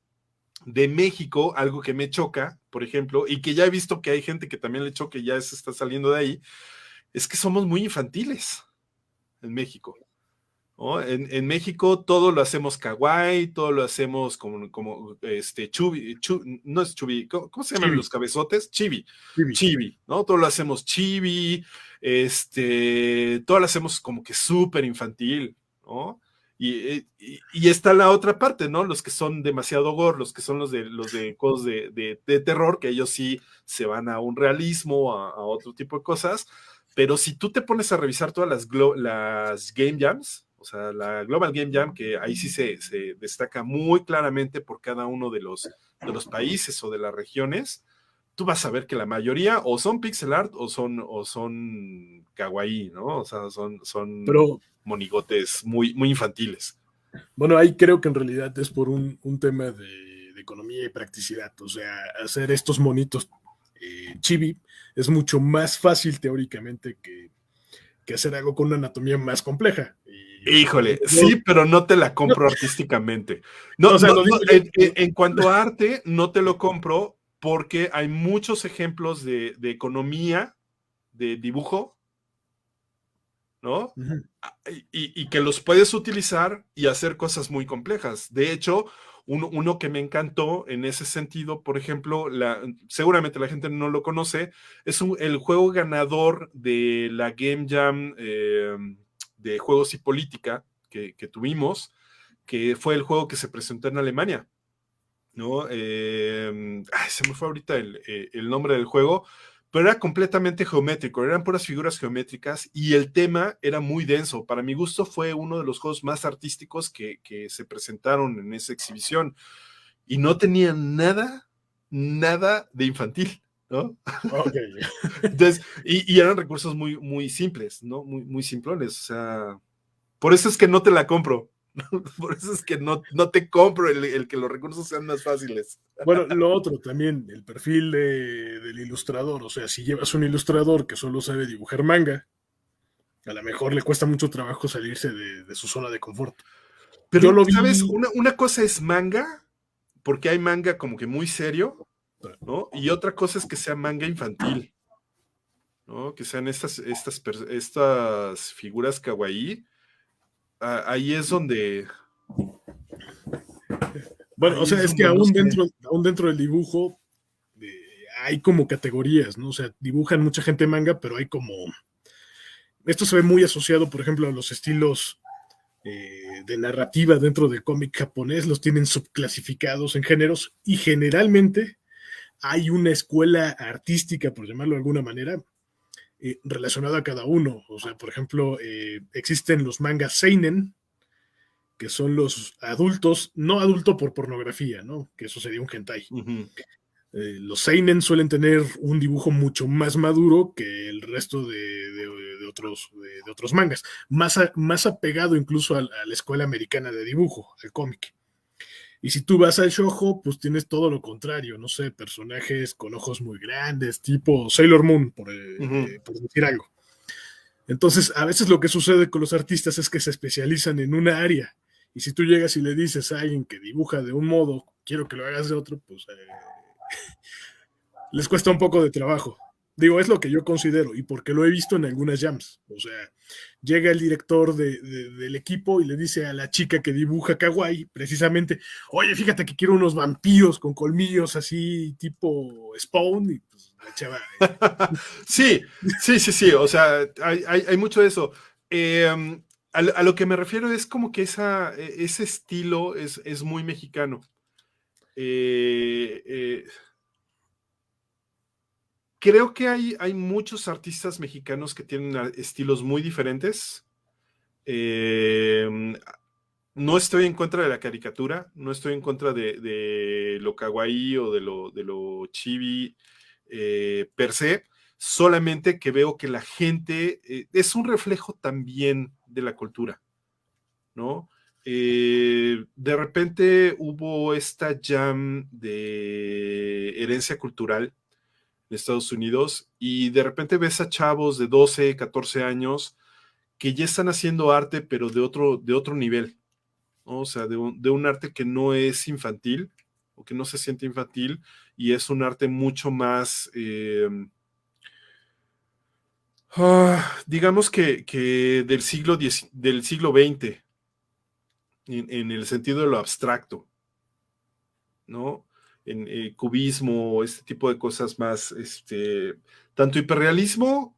México, algo que me choca, por ejemplo, y que ya he visto que hay gente que también le choca y ya se está saliendo de ahí, es que somos muy infantiles en México. ¿No? México todo lo hacemos kawaii, todo lo hacemos como chubi, no es chubi, ¿cómo se llaman chibi, los cabezotes? Chibi, chibi. chibi, ¿no? Todo lo hacemos chibi, todo lo hacemos como que súper infantil, ¿no? Y está la otra parte, ¿no? Los que son demasiado gore, los que son los de juegos de terror, que ellos sí se van a un realismo, a otro tipo de cosas. Pero si tú te pones a revisar todas las Game Jams, o sea, la Global Game Jam, que ahí sí se destaca muy claramente por cada uno de los países o de las regiones, tú vas a ver que la mayoría o son pixel art o son kawaii, ¿no? O sea, son Pero monigotes muy, muy infantiles. bueno, ahí creo que en realidad es por un tema de economía y practicidad. O sea, hacer estos monitos chibi es mucho más fácil teóricamente que hacer algo con una anatomía más compleja. Y Híjole, no, sí, pero no te la no, compro artísticamente. No, o sea, no, lo no, digo yo. en cuanto a arte, no te lo compro porque hay muchos ejemplos de economía, de dibujo, ¿no? Uh-huh. Y que los puedes utilizar y hacer cosas muy complejas. De hecho, uno que me encantó en ese sentido, por ejemplo, seguramente la gente no lo conoce, es el juego ganador de la Game Jam de Juegos y Política que tuvimos, que fue el juego que se presentó en Alemania, ¿no? se me fue ahorita el nombre del juego, pero era completamente geométrico, eran puras figuras geométricas y el tema era muy denso. Para mi gusto fue uno de los juegos más artísticos que se presentaron en esa exhibición y no tenía nada de infantil, ¿no? Okay. Entonces, y eran recursos muy, muy simples, ¿no? Muy, muy simplones, o sea, por eso es que no te la compro. Por eso es que no te compro el que los recursos sean más fáciles. Bueno, lo otro también, el perfil del ilustrador. O sea, si llevas un ilustrador que solo sabe dibujar manga, a lo mejor le cuesta mucho trabajo salirse de su zona de confort. Yo Pero, lo ¿sabes? vi. Una cosa es manga, porque hay manga como que muy serio, ¿no? Y otra cosa es que sea manga infantil, ¿no? Que sean estas figuras kawaii. Ahí es donde. Bueno, o Ahí sea, es es que donde no sé. aún dentro del dibujo hay como categorías, ¿no? O sea, dibujan mucha gente manga, pero hay como. Esto se ve muy asociado, por ejemplo, a los estilos de narrativa dentro del cómic japonés, los tienen subclasificados en géneros y generalmente hay una escuela artística, por llamarlo de alguna manera, relacionada a cada uno. O sea, por ejemplo, existen los mangas seinen, que son los adultos, no adulto por pornografía, ¿no? Que eso sería un hentai. Uh-huh. Los seinen suelen tener un dibujo mucho más maduro que el resto de otros mangas, más apegado incluso a la escuela americana de dibujo, al cómic. Y si tú vas al shoujo, pues tienes todo lo contrario, no sé, personajes con ojos muy grandes, tipo Sailor Moon, Uh-huh. por decir algo. Entonces, a veces lo que sucede con los artistas es que se especializan en una área. Y si tú llegas y le dices a alguien que dibuja de un modo, quiero que lo hagas de otro, pues les cuesta un poco de trabajo. Digo, es lo que yo considero, y porque lo he visto en algunas jams. O sea, llega el director del equipo y le dice a la chica que dibuja kawaii, precisamente, oye, fíjate que quiero unos vampiros con colmillos así, tipo Spawn, y pues la chava. Sí, sí. O sea, hay mucho de eso. A lo que me refiero es como que ese estilo es muy mexicano. Creo que hay muchos artistas mexicanos que tienen estilos muy diferentes. No estoy en contra de la caricatura, no estoy en contra de lo kawaii o de lo chibi per se, solamente que veo que la gente es un reflejo también de la cultura, ¿no? De repente hubo esta jam de herencia cultural en Estados Unidos y de repente ves a chavos de 12, 14 años que ya están haciendo arte, pero de otro nivel, ¿no? O sea, de un arte que no es infantil o que no se siente infantil y es un arte mucho más, digamos que del siglo XX, en el sentido de lo abstracto, ¿no? En cubismo, este tipo de cosas más, tanto hiperrealismo,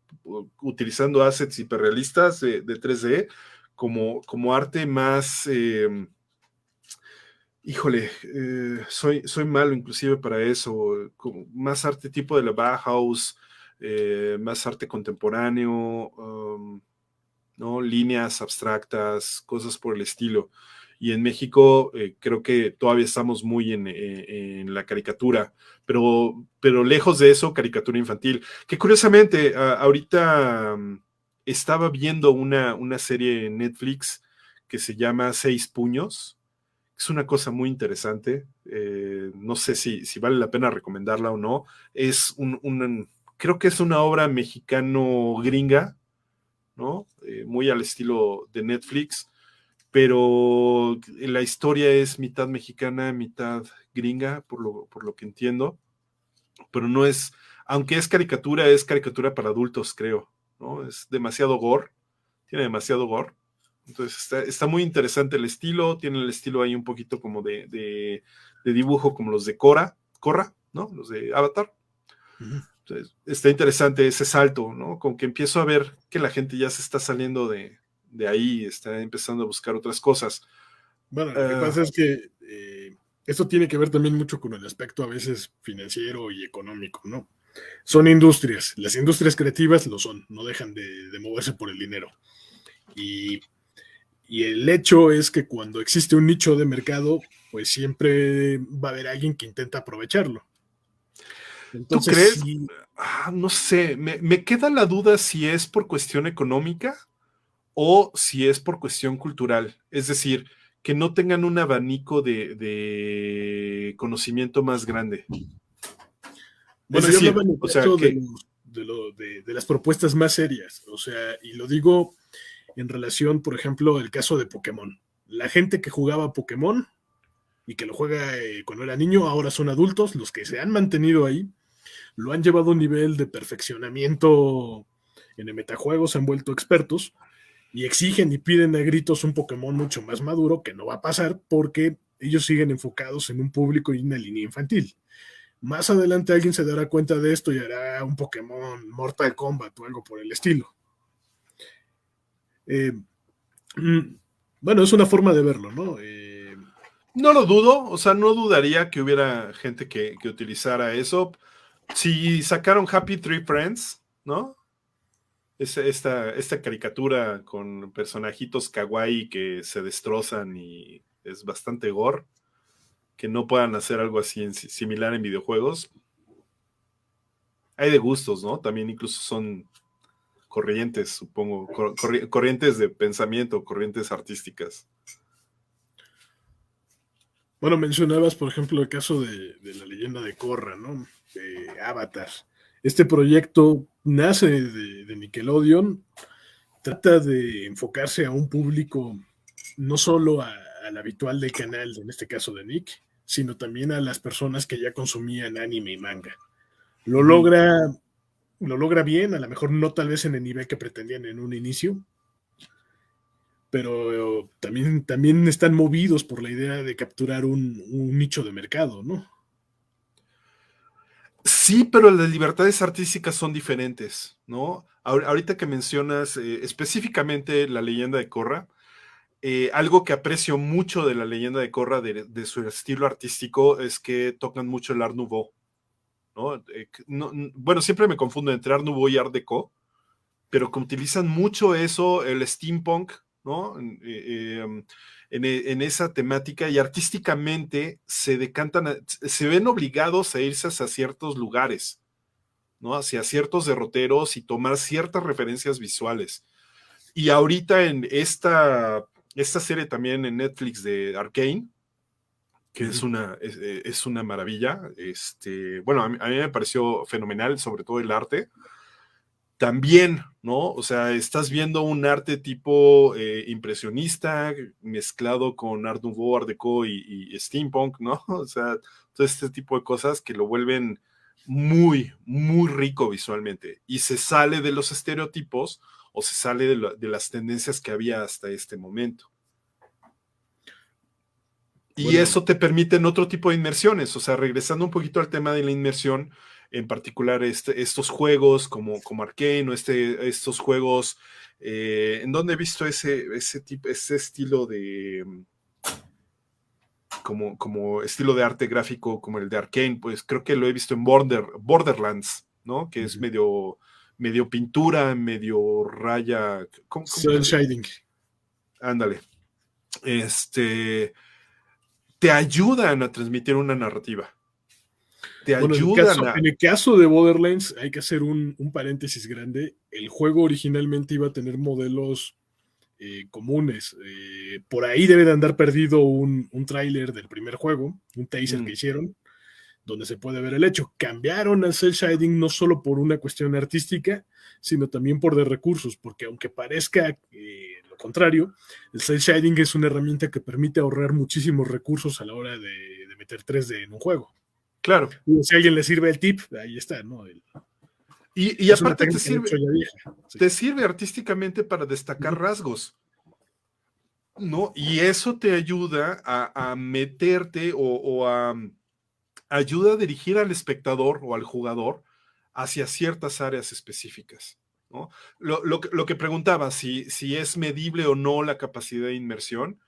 utilizando assets hiperrealistas de 3D, como arte más, híjole, soy malo inclusive para eso, más arte tipo de la Bauhaus, más arte contemporáneo, ¿no? Líneas abstractas, cosas por el estilo. Y en México creo que todavía estamos muy en la caricatura, pero lejos de eso, caricatura infantil. Que curiosamente, ahorita estaba viendo una serie en Netflix que se llama Seis Puños. Es una cosa muy interesante. No sé si vale la pena recomendarla o no. Creo que es una obra mexicano-gringa, ¿no? Muy al estilo de Netflix, pero la historia es mitad mexicana, mitad gringa, por lo que entiendo, pero no es, aunque es caricatura para adultos, creo, ¿no? Es demasiado gore, tiene demasiado gore. Entonces está muy interesante el estilo, tiene el estilo ahí un poquito como de dibujo como los de Korra, ¿no? Los de Avatar. Entonces, está interesante ese salto, ¿no? Con que empiezo a ver que la gente ya se está saliendo de ahí, está empezando a buscar otras cosas. Bueno, lo que pasa es que esto tiene que ver también mucho con el aspecto a veces financiero y económico, ¿no? Son industrias, las industrias creativas lo son, no dejan de moverse por el dinero. Y, y el hecho es que cuando existe un nicho de mercado, pues siempre va a haber alguien que intenta aprovecharlo. ¿Tú Entonces, crees? sí, No sé, me queda la duda si es por cuestión económica o si es por cuestión cultural. Es decir, que no tengan un abanico de conocimiento más grande. Es bueno, yo hablaba decir, en el o sea, caso de, que los, de las propuestas más serias, o sea, y lo digo en relación, por ejemplo, el caso de Pokémon. La gente que jugaba Pokémon y que lo juega cuando era niño, ahora son adultos, los que se han mantenido ahí, lo han llevado a un nivel de perfeccionamiento en el metajuego, se han vuelto expertos y exigen y piden a gritos un Pokémon mucho más maduro, que no va a pasar porque ellos siguen enfocados en un público y una línea infantil. Más adelante alguien se dará cuenta de esto y hará un Pokémon Mortal Kombat o algo por el estilo. Eh, mm, bueno, es una forma de verlo, ¿no? no lo dudo, o sea, no dudaría que hubiera gente que utilizara eso. Si sacaron Happy Tree Friends, ¿no? Esta caricatura con personajitos kawaii que se destrozan y es bastante gore, que no puedan hacer algo así similar en videojuegos. Hay de gustos, ¿no? También incluso son corrientes, supongo, corrientes de pensamiento, corrientes artísticas. bueno, mencionabas, por ejemplo, el caso de la leyenda de Korra, ¿no? De Avatar. Este proyecto nace de Nickelodeon, trata de enfocarse a un público no solo al habitual del canal, en este caso de Nick, sino también a las personas que ya consumían anime y manga. Lo Ujú. logra, lo logra bien, a lo mejor no tal vez en el nivel que pretendían en un inicio, pero también están movidos por la idea de capturar un nicho de mercado, ¿no? Sí, pero las libertades artísticas son diferentes, ¿no? Ahorita que mencionas específicamente la leyenda de Korra, algo que aprecio mucho de la leyenda de Korra, de su estilo artístico, es que tocan mucho el Art Nouveau, ¿no? Bueno, siempre me confundo entre Art Nouveau y Art Deco, pero que utilizan mucho eso, el steampunk, ¿no? En esa temática y artísticamente se decantan, se ven obligados a irse hacia ciertos lugares, ¿no? Hacia ciertos derroteros y tomar ciertas referencias visuales. Y ahorita en esta serie también en Netflix de Arcane, que Uh-huh. es una maravilla, bueno, a mí me pareció fenomenal, sobre todo el arte también, ¿no? O sea, estás viendo un arte tipo impresionista mezclado con Art Nouveau, Art Deco y Steampunk, ¿no? O sea, todo este tipo de cosas que lo vuelven muy, muy rico visualmente y se sale de los estereotipos o se sale de las tendencias que había hasta este momento. Y Bueno, eso te permite en otro tipo de inmersiones, o sea, regresando un poquito al tema de la inmersión, en particular estos juegos como Arcane o estos juegos, ¿en dónde he visto ese estilo como estilo de arte gráfico como el de Arcane? Pues creo que lo he visto en Borderlands, ¿no? Que es uh-huh. medio pintura, medio raya, Cell shading. ándale, te ayudan a transmitir una narrativa, te Bueno, ayudan a... en el caso de Borderlands hay que hacer un paréntesis grande. El juego originalmente iba a tener modelos comunes. Por ahí debe de andar perdido un tráiler del primer juego, un teaser que Mm, hicieron, donde se puede ver el hecho. Cambiaron al cel shading no solo por una cuestión artística, sino también por de recursos, porque aunque parezca lo contrario, el cel shading es una herramienta que permite ahorrar muchísimos recursos a la hora de meter 3D en un juego. claro. Y si a alguien le sirve el tip, ahí está, ¿no? Y Es una aparte técnica de hecho ya vieja. Sí. te sirve artísticamente para destacar rasgos, ¿no? Y eso te ayuda a meterte ayuda a dirigir al espectador o al jugador hacia ciertas áreas específicas, ¿no? Lo que preguntaba, si es medible o no la capacidad de inmersión,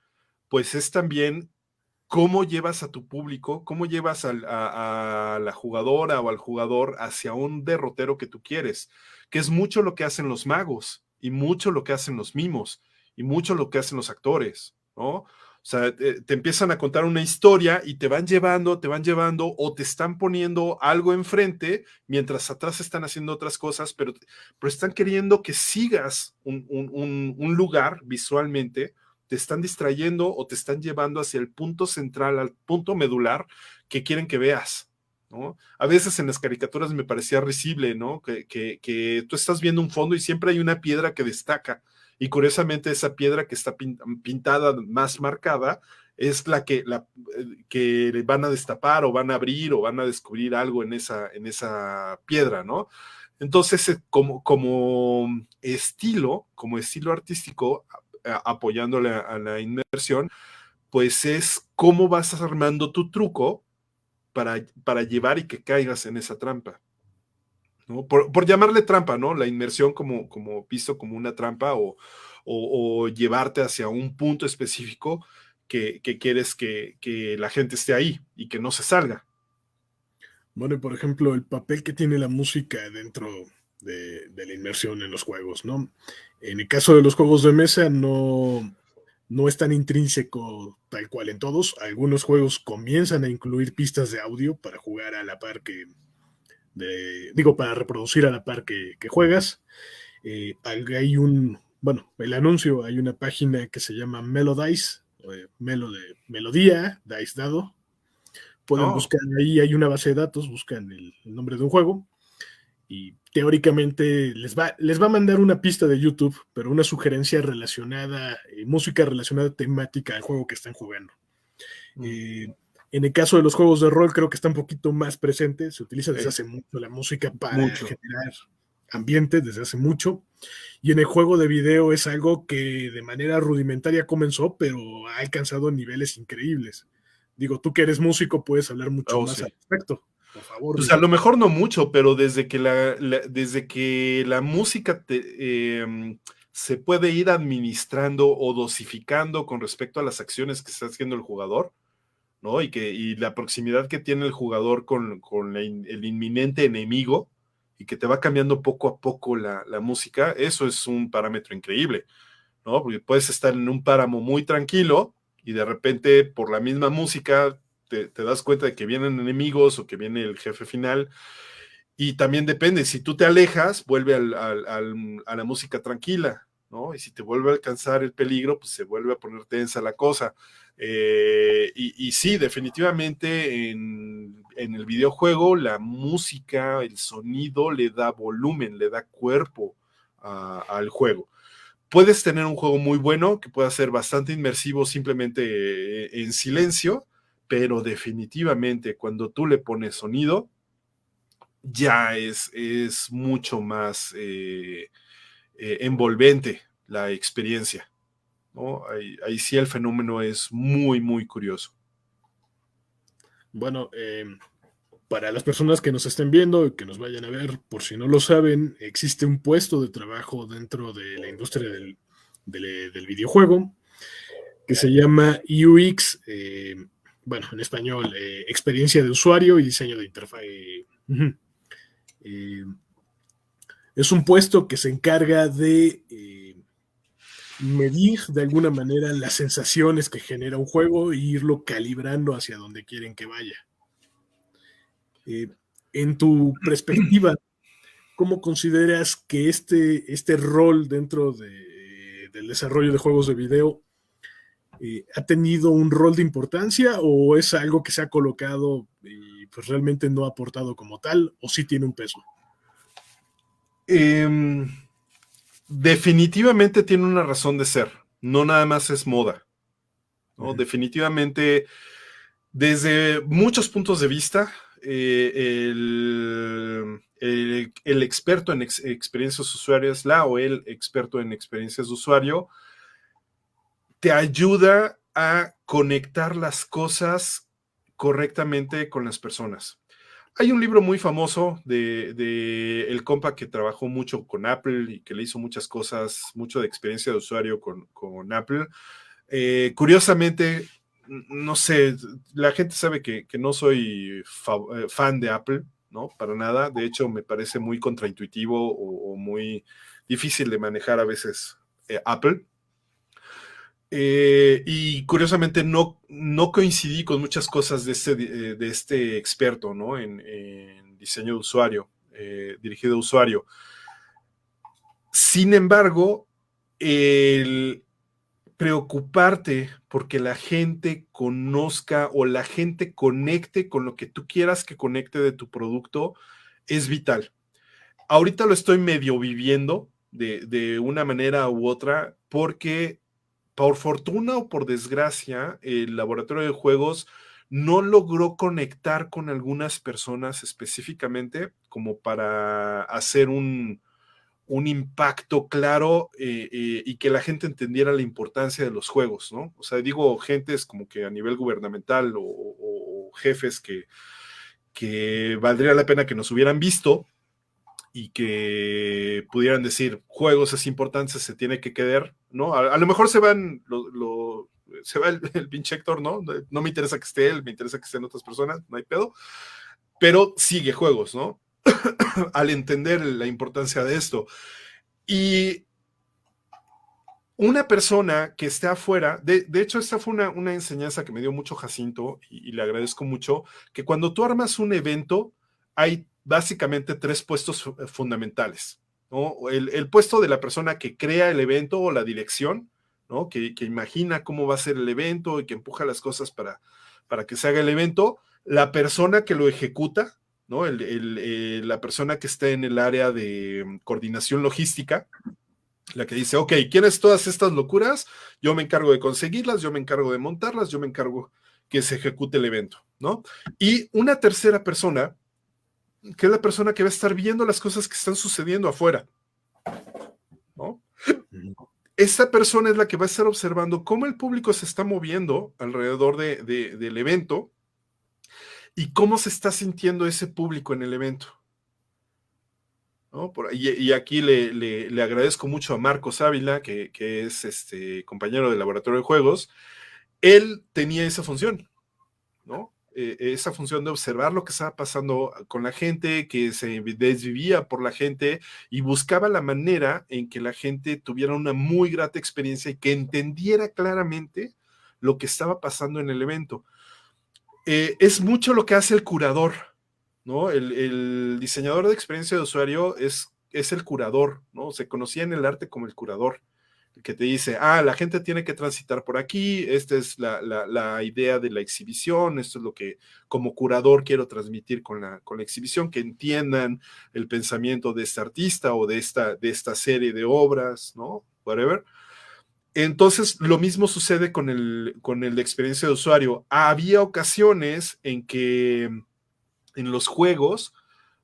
pues es también cómo llevas a tu público, cómo llevas a la jugadora o al jugador hacia un derrotero que tú quieres, que es mucho lo que hacen los magos y mucho lo que hacen los mimos y mucho lo que hacen los actores, ¿no? O sea, te empiezan a contar una historia y te van llevando o te están poniendo algo enfrente mientras atrás están haciendo otras cosas, pero están queriendo que sigas un lugar visualmente, te están distrayendo o te están llevando hacia el punto central, al punto medular que quieren que veas, ¿no? A veces en las caricaturas me parecía risible, ¿no? Que tú estás viendo un fondo y siempre hay una piedra que destaca, y curiosamente esa piedra que está pintada más marcada es que van a destapar o van a abrir o van a descubrir algo en esa piedra, ¿no? Entonces, como estilo artístico, apoyándole a la inmersión, pues es cómo vas armando tu truco para llevar y que caigas en esa trampa, ¿no? Por llamarle trampa, ¿no? La inmersión como visto como una trampa o llevarte hacia un punto específico que quieres que la gente esté ahí y que no se salga. Bueno, y por ejemplo, el papel que tiene la música dentro de la inmersión en los juegos, ¿no? En el caso de los juegos de mesa, no es tan intrínseco tal cual en todos. Algunos juegos comienzan a incluir pistas de audio para jugar a la par para reproducir a la par que juegas. Hay el anuncio, hay una página que se llama Melodice, Melo de melodía, Dice dado. Pueden buscar ahí, hay una base de datos, buscan el nombre de un juego y teóricamente les va a mandar una pista de YouTube, pero una sugerencia relacionada, música relacionada temática al juego que están jugando. En el caso de los juegos de rol, creo que está un poquito más presente. Se utiliza desde hace mucho la música para generar ambiente, desde hace mucho. Y en el juego de video es algo que de manera rudimentaria comenzó, pero ha alcanzado niveles increíbles. Digo, tú que eres músico puedes hablar mucho más al respecto. Por favor. Pues a lo mejor no mucho, pero desde que la música se puede ir administrando o dosificando con respecto a las acciones que está haciendo el jugador, ¿no? Y la proximidad que tiene el jugador con el inminente enemigo, y que te va cambiando poco a poco la música, eso es un parámetro increíble, ¿no? Porque puedes estar en un páramo muy tranquilo y de repente por la misma música te das cuenta de que vienen enemigos o que viene el jefe final, y también depende, si tú te alejas, vuelve a la música tranquila, ¿no? Y si te vuelve a alcanzar el peligro, pues se vuelve a poner tensa la cosa. Y sí, definitivamente en el videojuego la música, el sonido le da volumen, le da cuerpo al juego. Puedes tener un juego muy bueno que pueda ser bastante inmersivo simplemente en silencio, pero definitivamente cuando tú le pones sonido, ya es mucho más envolvente la experiencia, ¿no? Ahí sí el fenómeno es muy, muy curioso. Bueno, para las personas que nos estén viendo y que nos vayan a ver, por si no lo saben, existe un puesto de trabajo dentro de la industria del videojuego que se llama UX, en español, experiencia de usuario y diseño de interfaz. Es un puesto que se encarga de medir de alguna manera las sensaciones que genera un juego e irlo calibrando hacia donde quieren que vaya. En tu perspectiva, ¿cómo consideras que este rol dentro del desarrollo de juegos de video ha tenido un rol de importancia, o es algo que se ha colocado y pues realmente no ha aportado como tal, o sí tiene un peso? Definitivamente tiene una razón de ser, no nada más es moda, ¿no? Definitivamente, desde muchos puntos de vista, el experto en experiencias usuarias, el experto en experiencias de usuario, te ayuda a conectar las cosas correctamente con las personas. Hay un libro muy famoso de el compa que trabajó mucho con Apple y que le hizo muchas cosas, mucho de experiencia de usuario con Apple. Curiosamente, no sé, la gente sabe que no soy fan de Apple, ¿no? Para nada. De hecho, me parece muy contraintuitivo o muy difícil de manejar a veces Apple. Y curiosamente no coincidí con muchas cosas de este experto, ¿no? En diseño de usuario, dirigido a usuario. Sin embargo, el preocuparte porque la gente conozca o la gente conecte con lo que tú quieras que conecte de tu producto es vital. Ahorita lo estoy medio viviendo de una manera u otra porque por fortuna o por desgracia el laboratorio de juegos no logró conectar con algunas personas específicamente como para hacer un impacto claro y que la gente entendiera la importancia de los juegos, ¿no? O sea, digo, gentes como que a nivel gubernamental o jefes que valdría la pena que nos hubieran visto y que pudieran decir, juegos es importante, se tiene que quedar, ¿no? A lo mejor se van, se va el pinche Héctor, ¿no? No me interesa que esté él, me interesa que estén otras personas, no hay pedo, pero sigue juegos, ¿no? Al entender la importancia de esto. Y una persona que esté afuera, de hecho esta fue una enseñanza que me dio mucho Jacinto y le agradezco mucho, que cuando tú armas un evento hay básicamente tres puestos fundamentales, ¿no? El puesto de la persona que crea el evento o la dirección, ¿no? Que imagina cómo va a ser el evento y que empuja las cosas para que se haga el evento, la persona que lo ejecuta, ¿no? La persona que está en el área de coordinación logística, la que dice, ok, ¿quieres todas estas locuras? Yo me encargo de conseguirlas, yo me encargo de montarlas, yo me encargo que se ejecute el evento, ¿no? Y una tercera persona, que es la persona que va a estar viendo las cosas que están sucediendo afuera, ¿no? Esta persona es la que va a estar observando cómo el público se está moviendo alrededor del evento y cómo se está sintiendo ese público en el evento. ¿No? Y aquí le agradezco mucho a Marcos Ávila, que es compañero del laboratorio de juegos. Él tenía esa función, ¿no? Esa función de observar lo que estaba pasando con la gente, que se desvivía por la gente y buscaba la manera en que la gente tuviera una muy grata experiencia y que entendiera claramente lo que estaba pasando en el evento. Es mucho lo que hace el curador, ¿no? El diseñador de experiencia de usuario es el curador, ¿no? Se conocía en el arte como el curador, el que te dice, la gente tiene que transitar por aquí, esta es la idea de la exhibición, esto es lo que como curador quiero transmitir con la exhibición, que entiendan el pensamiento de este artista o de esta serie de obras, ¿no? Whatever. Entonces, lo mismo sucede con el de experiencia de usuario. Había ocasiones en que en los juegos,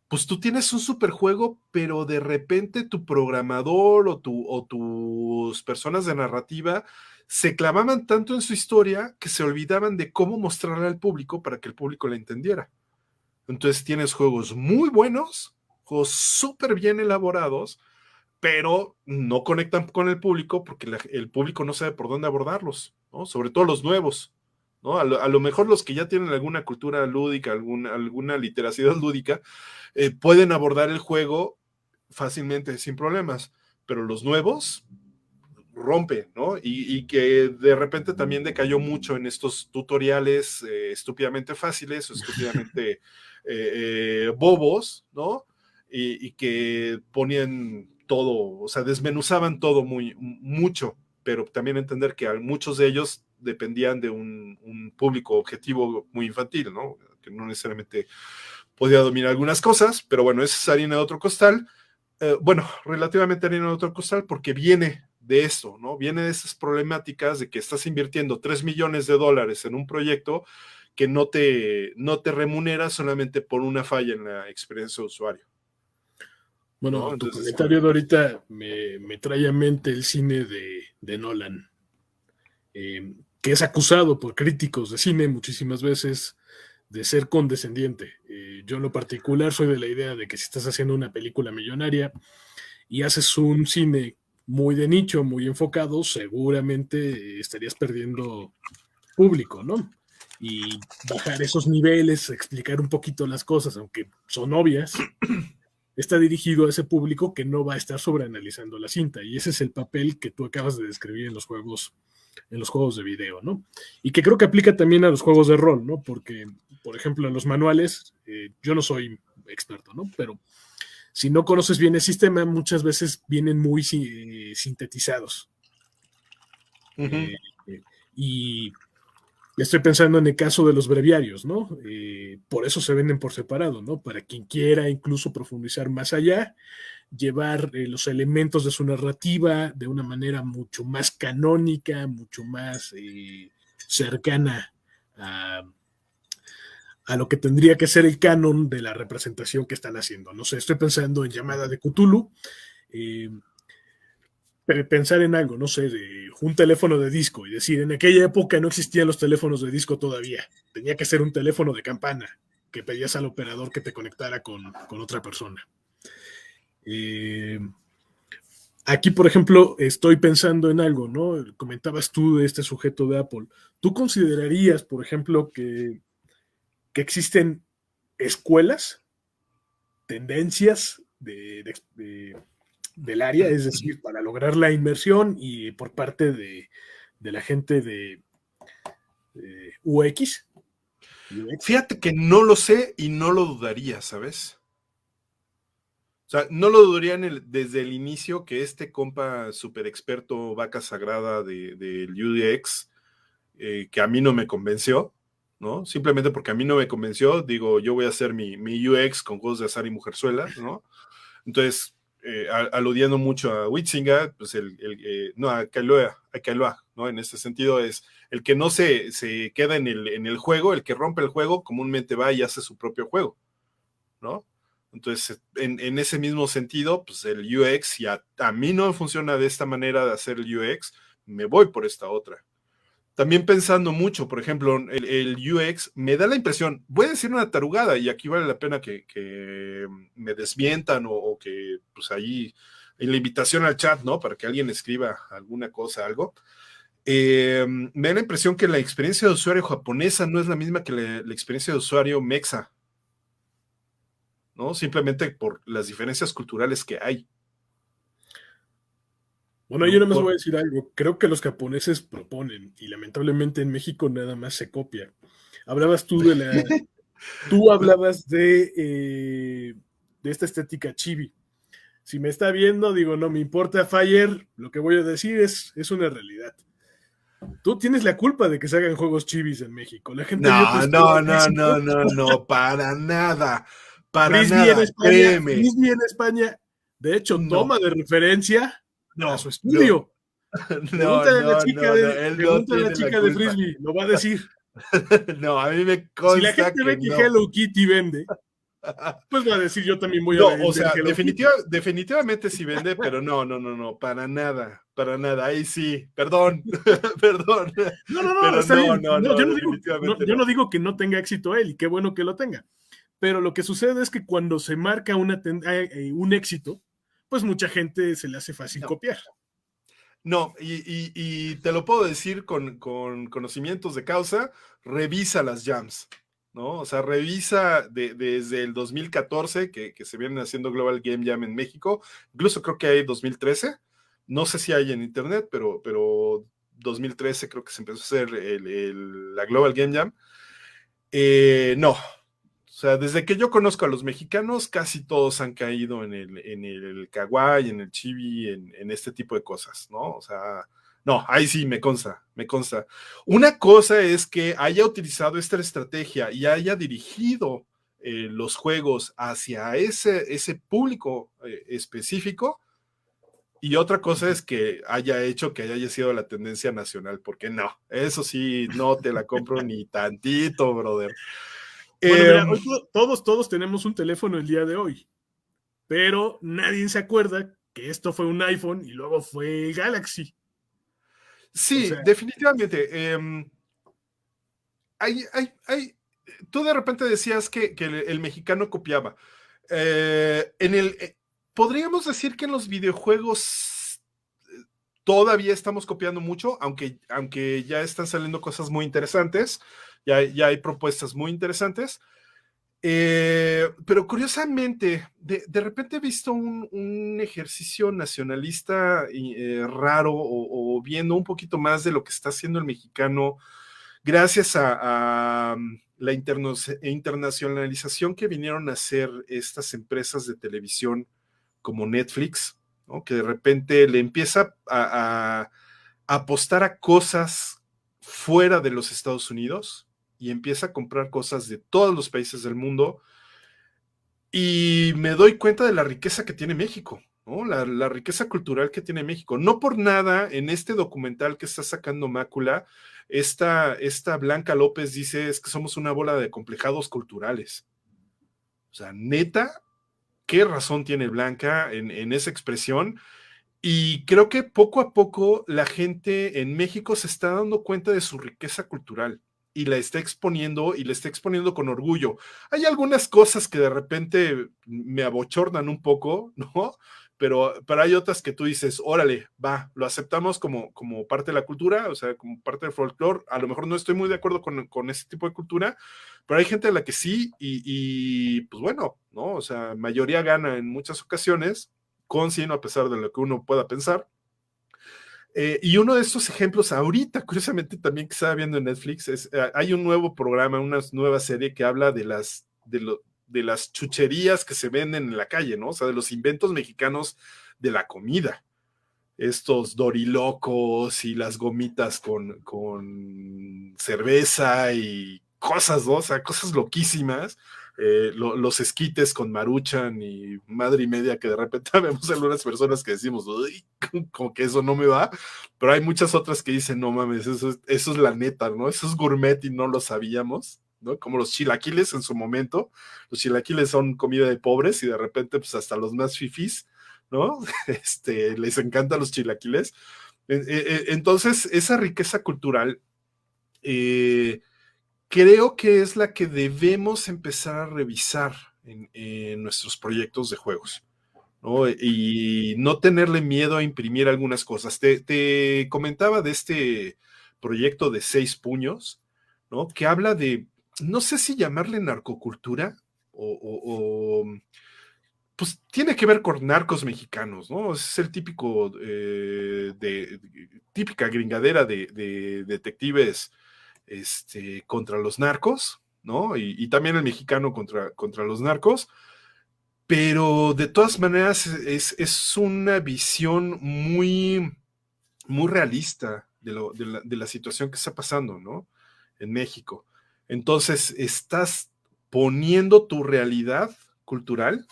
pues tú tienes un superjuego, pero de repente tu programador o tus personas de narrativa se clavaban tanto en su historia que se olvidaban de cómo mostrarla al público para que el público la entendiera. Entonces tienes juegos muy buenos, juegos súper bien elaborados, pero no conectan con el público porque el público no sabe por dónde abordarlos, ¿no? Sobre todo los nuevos, ¿no? A lo mejor los que ya tienen alguna cultura lúdica, alguna literacidad lúdica, pueden abordar el juego fácilmente, sin problemas, pero los nuevos rompe, ¿no? Y que de repente también decayó mucho en estos tutoriales estúpidamente fáciles o estúpidamente bobos, ¿no? Y que ponían todo, o sea, desmenuzaban todo mucho, pero también entender que muchos de ellos dependían de un público objetivo muy infantil, ¿no? Que no necesariamente podía dominar algunas cosas, pero bueno, esa es harina de otro costal. Bueno, relativamente harina de otro costal porque viene de esto, ¿no? Viene de esas problemáticas de que estás invirtiendo $3 millones en un proyecto que no te remunera solamente por una falla en la experiencia de usuario. Bueno, ¿no? tu Entonces, comentario de ahorita me trae a mente el cine de Nolan, que es acusado por críticos de cine muchísimas veces de ser condescendiente. Yo en lo particular soy de la idea de que si estás haciendo una película millonaria y haces un cine muy de nicho, muy enfocado, seguramente estarías perdiendo público, ¿no? Y bajar esos niveles, explicar un poquito las cosas, aunque son obvias, está dirigido a ese público que no va a estar sobreanalizando la cinta. Y ese es el papel que tú acabas de describir en los juegos de video, ¿no? Y que creo que aplica también a los juegos de rol, ¿no? Porque, por ejemplo, en los manuales, yo no soy experto, ¿no? Pero si no conoces bien el sistema, muchas veces vienen muy sintetizados. Ujú. Y estoy pensando en el caso de los breviarios, ¿no? Por eso se venden por separado, ¿no? Para quien quiera incluso profundizar más allá, llevar los elementos de su narrativa de una manera mucho más canónica, mucho más cercana a lo que tendría que ser el canon de la representación que están haciendo. No sé, estoy pensando en Llamada de Cthulhu, eh, pensar en algo, no sé, de un teléfono de disco y decir, en aquella época no existían los teléfonos de disco todavía, tenía que ser un teléfono de campana que pedías al operador que te conectara con otra persona. Aquí, por ejemplo, estoy pensando en algo, ¿no? Comentabas tú de este sujeto de Apple. ¿Tú considerarías, por ejemplo, que existen escuelas, tendencias del área, es decir, para lograr la inmersión y por parte de la gente de UX? Fíjate que no lo sé y no lo dudaría, ¿sabes? O sea, no lo dudaría desde el inicio que este compa super experto, vaca sagrada del UX, que a mí no me convenció, ¿no? Simplemente porque a mí no me convenció, digo, yo voy a hacer mi UX con juegos de azar y mujerzuela, ¿no? Entonces, aludiendo mucho a Huizinga, pues no, a Kailua, ¿no? En este sentido es el que no se queda en el juego, el que rompe el juego, comúnmente va y hace su propio juego, ¿no? Entonces, en ese mismo sentido, pues el UX, si a mí no funciona de esta manera de hacer el UX, me voy por esta otra. También pensando mucho, por ejemplo, el UX me da la impresión, voy a decir una tarugada y aquí vale la pena que me desmientan o que pues ahí en la invitación al chat, ¿no? Para que alguien escriba alguna cosa, algo. Me da la impresión que la experiencia de usuario japonesa no es la misma que la experiencia de usuario mexa, ¿no? Simplemente por las diferencias culturales que hay. Bueno, yo ¿No? nada más voy a decir algo. Creo que los japoneses proponen y lamentablemente en México nada más se copia. Hablabas tú tú hablabas de esta estética chibi. Si me está viendo, digo, no me importa Fire, lo que voy a decir es una realidad. Tú tienes la culpa de que se hagan juegos chibis en México. La gente vio tu No, estilo no, de no, no, éxito. no, no, para Frisbee en nada, España, créeme. Frisbee en España, de hecho, No, toma de referencia a su no, no, estudio. no, no, no, no, él no Pregúntale a la tiene la chica de culpa. Frisbee, lo va a decir. No, a mí me Si la consta gente que ve que no. Hello Kitty vende, pues va a decir yo también voy a No, o vender sea, Hello Kitty. definitivamente sí vende, pero no, no, no, no, para nada, ahí sí, perdón, perdón, No, pero está no, bien. no, No, no, definitivamente yo no no. digo que no tenga éxito él y qué bueno que lo tenga. Pero lo que sucede es que cuando se marca un éxito, pues mucha gente se le hace fácil No, copiar. no, y te lo puedo decir con conocimientos de causa, revisa las jams, ¿no? O sea, revisa desde el 2014 que se vienen haciendo Global Game Jam en México, incluso creo que hay 2013, no sé si hay en internet, pero 2013 creo que se empezó a hacer la Global Game Jam. No, o sea, desde que yo conozco a los mexicanos, casi todos han caído en el kawaii, en el chibi, en este tipo de cosas, ¿no? O sea, no, ahí sí me consta, me consta. Una cosa es que haya utilizado esta estrategia y haya dirigido los juegos hacia ese público específico, y otra cosa es que haya hecho que haya sido la tendencia nacional, porque no, eso sí, no te la compro ni tantito, brother. Bueno, Eh, mira, hoy todos tenemos un teléfono el día de hoy, pero nadie se acuerda que esto fue un iPhone y luego fue Galaxy. O sí, sea, definitivamente. Tú de repente decías que el mexicano copiaba. Eh, en el, eh, Podríamos decir que en los videojuegos todavía estamos copiando mucho, aunque ya están saliendo cosas muy interesantes, ya hay propuestas muy interesantes. Pero curiosamente, de repente he visto un ejercicio nacionalista raro o viendo un poquito más de lo que está haciendo el mexicano gracias a la internacionalización que vinieron a hacer estas empresas de televisión como Netflix, ¿no? Que de repente le empieza a apostar a cosas fuera de los Estados Unidos y empieza a comprar cosas de todos los países del mundo y me doy cuenta de la riqueza que tiene México, ¿no? La riqueza cultural que tiene México. No por nada, en este documental que está sacando Mácula, esta Blanca López dice es que somos una bola de acomplejados culturales. O sea, neta, qué razón tiene Blanca en esa expresión. Y creo que poco a poco la gente en México se está dando cuenta de su riqueza cultural y la está exponiendo y la está exponiendo con orgullo. Hay algunas cosas que de repente me abochornan un poco, ¿no? Pero hay otras que tú dices, órale, va, lo aceptamos como parte de la cultura, o sea, como parte del folclore. A lo mejor no estoy muy de acuerdo con ese tipo de cultura, pero hay gente a la que sí y pues bueno, ¿no? O sea, mayoría gana en muchas ocasiones, con sino a pesar de lo que uno pueda pensar. Y uno de estos ejemplos ahorita, curiosamente también que estaba viendo en Netflix, hay un nuevo programa, una nueva serie que habla de las chucherías que se venden en la calle, ¿no? O sea, de los inventos mexicanos de la comida. Estos dorilocos y las gomitas con cerveza y cosas, ¿no? O sea, cosas loquísimas. Los esquites con Maruchan y madre y media que de repente vemos algunas personas que decimos, uy, como que eso no me va, pero hay muchas otras que dicen, no mames, eso es la neta, ¿no? Eso es gourmet y no lo sabíamos, ¿no? Como los chilaquiles en su momento. Los chilaquiles son comida de pobres y de repente pues hasta los más fifís, ¿no? Les encantan los chilaquiles. Entonces, esa riqueza cultural creo que es la que debemos empezar a revisar en nuestros proyectos de juegos, ¿no? Y no tenerle miedo a imprimir algunas cosas. Te comentaba de este proyecto de 6 puños, ¿no? Que habla de, no sé si llamarle narcocultura o pues tiene que ver con narcos mexicanos, ¿no? Es el típico, típica gringadera de detectives contra los narcos, ¿no? Y también el mexicano contra los narcos, pero de todas maneras es una visión muy, muy realista de la situación que está pasando, ¿no? En México. Entonces, estás poniendo tu realidad cultural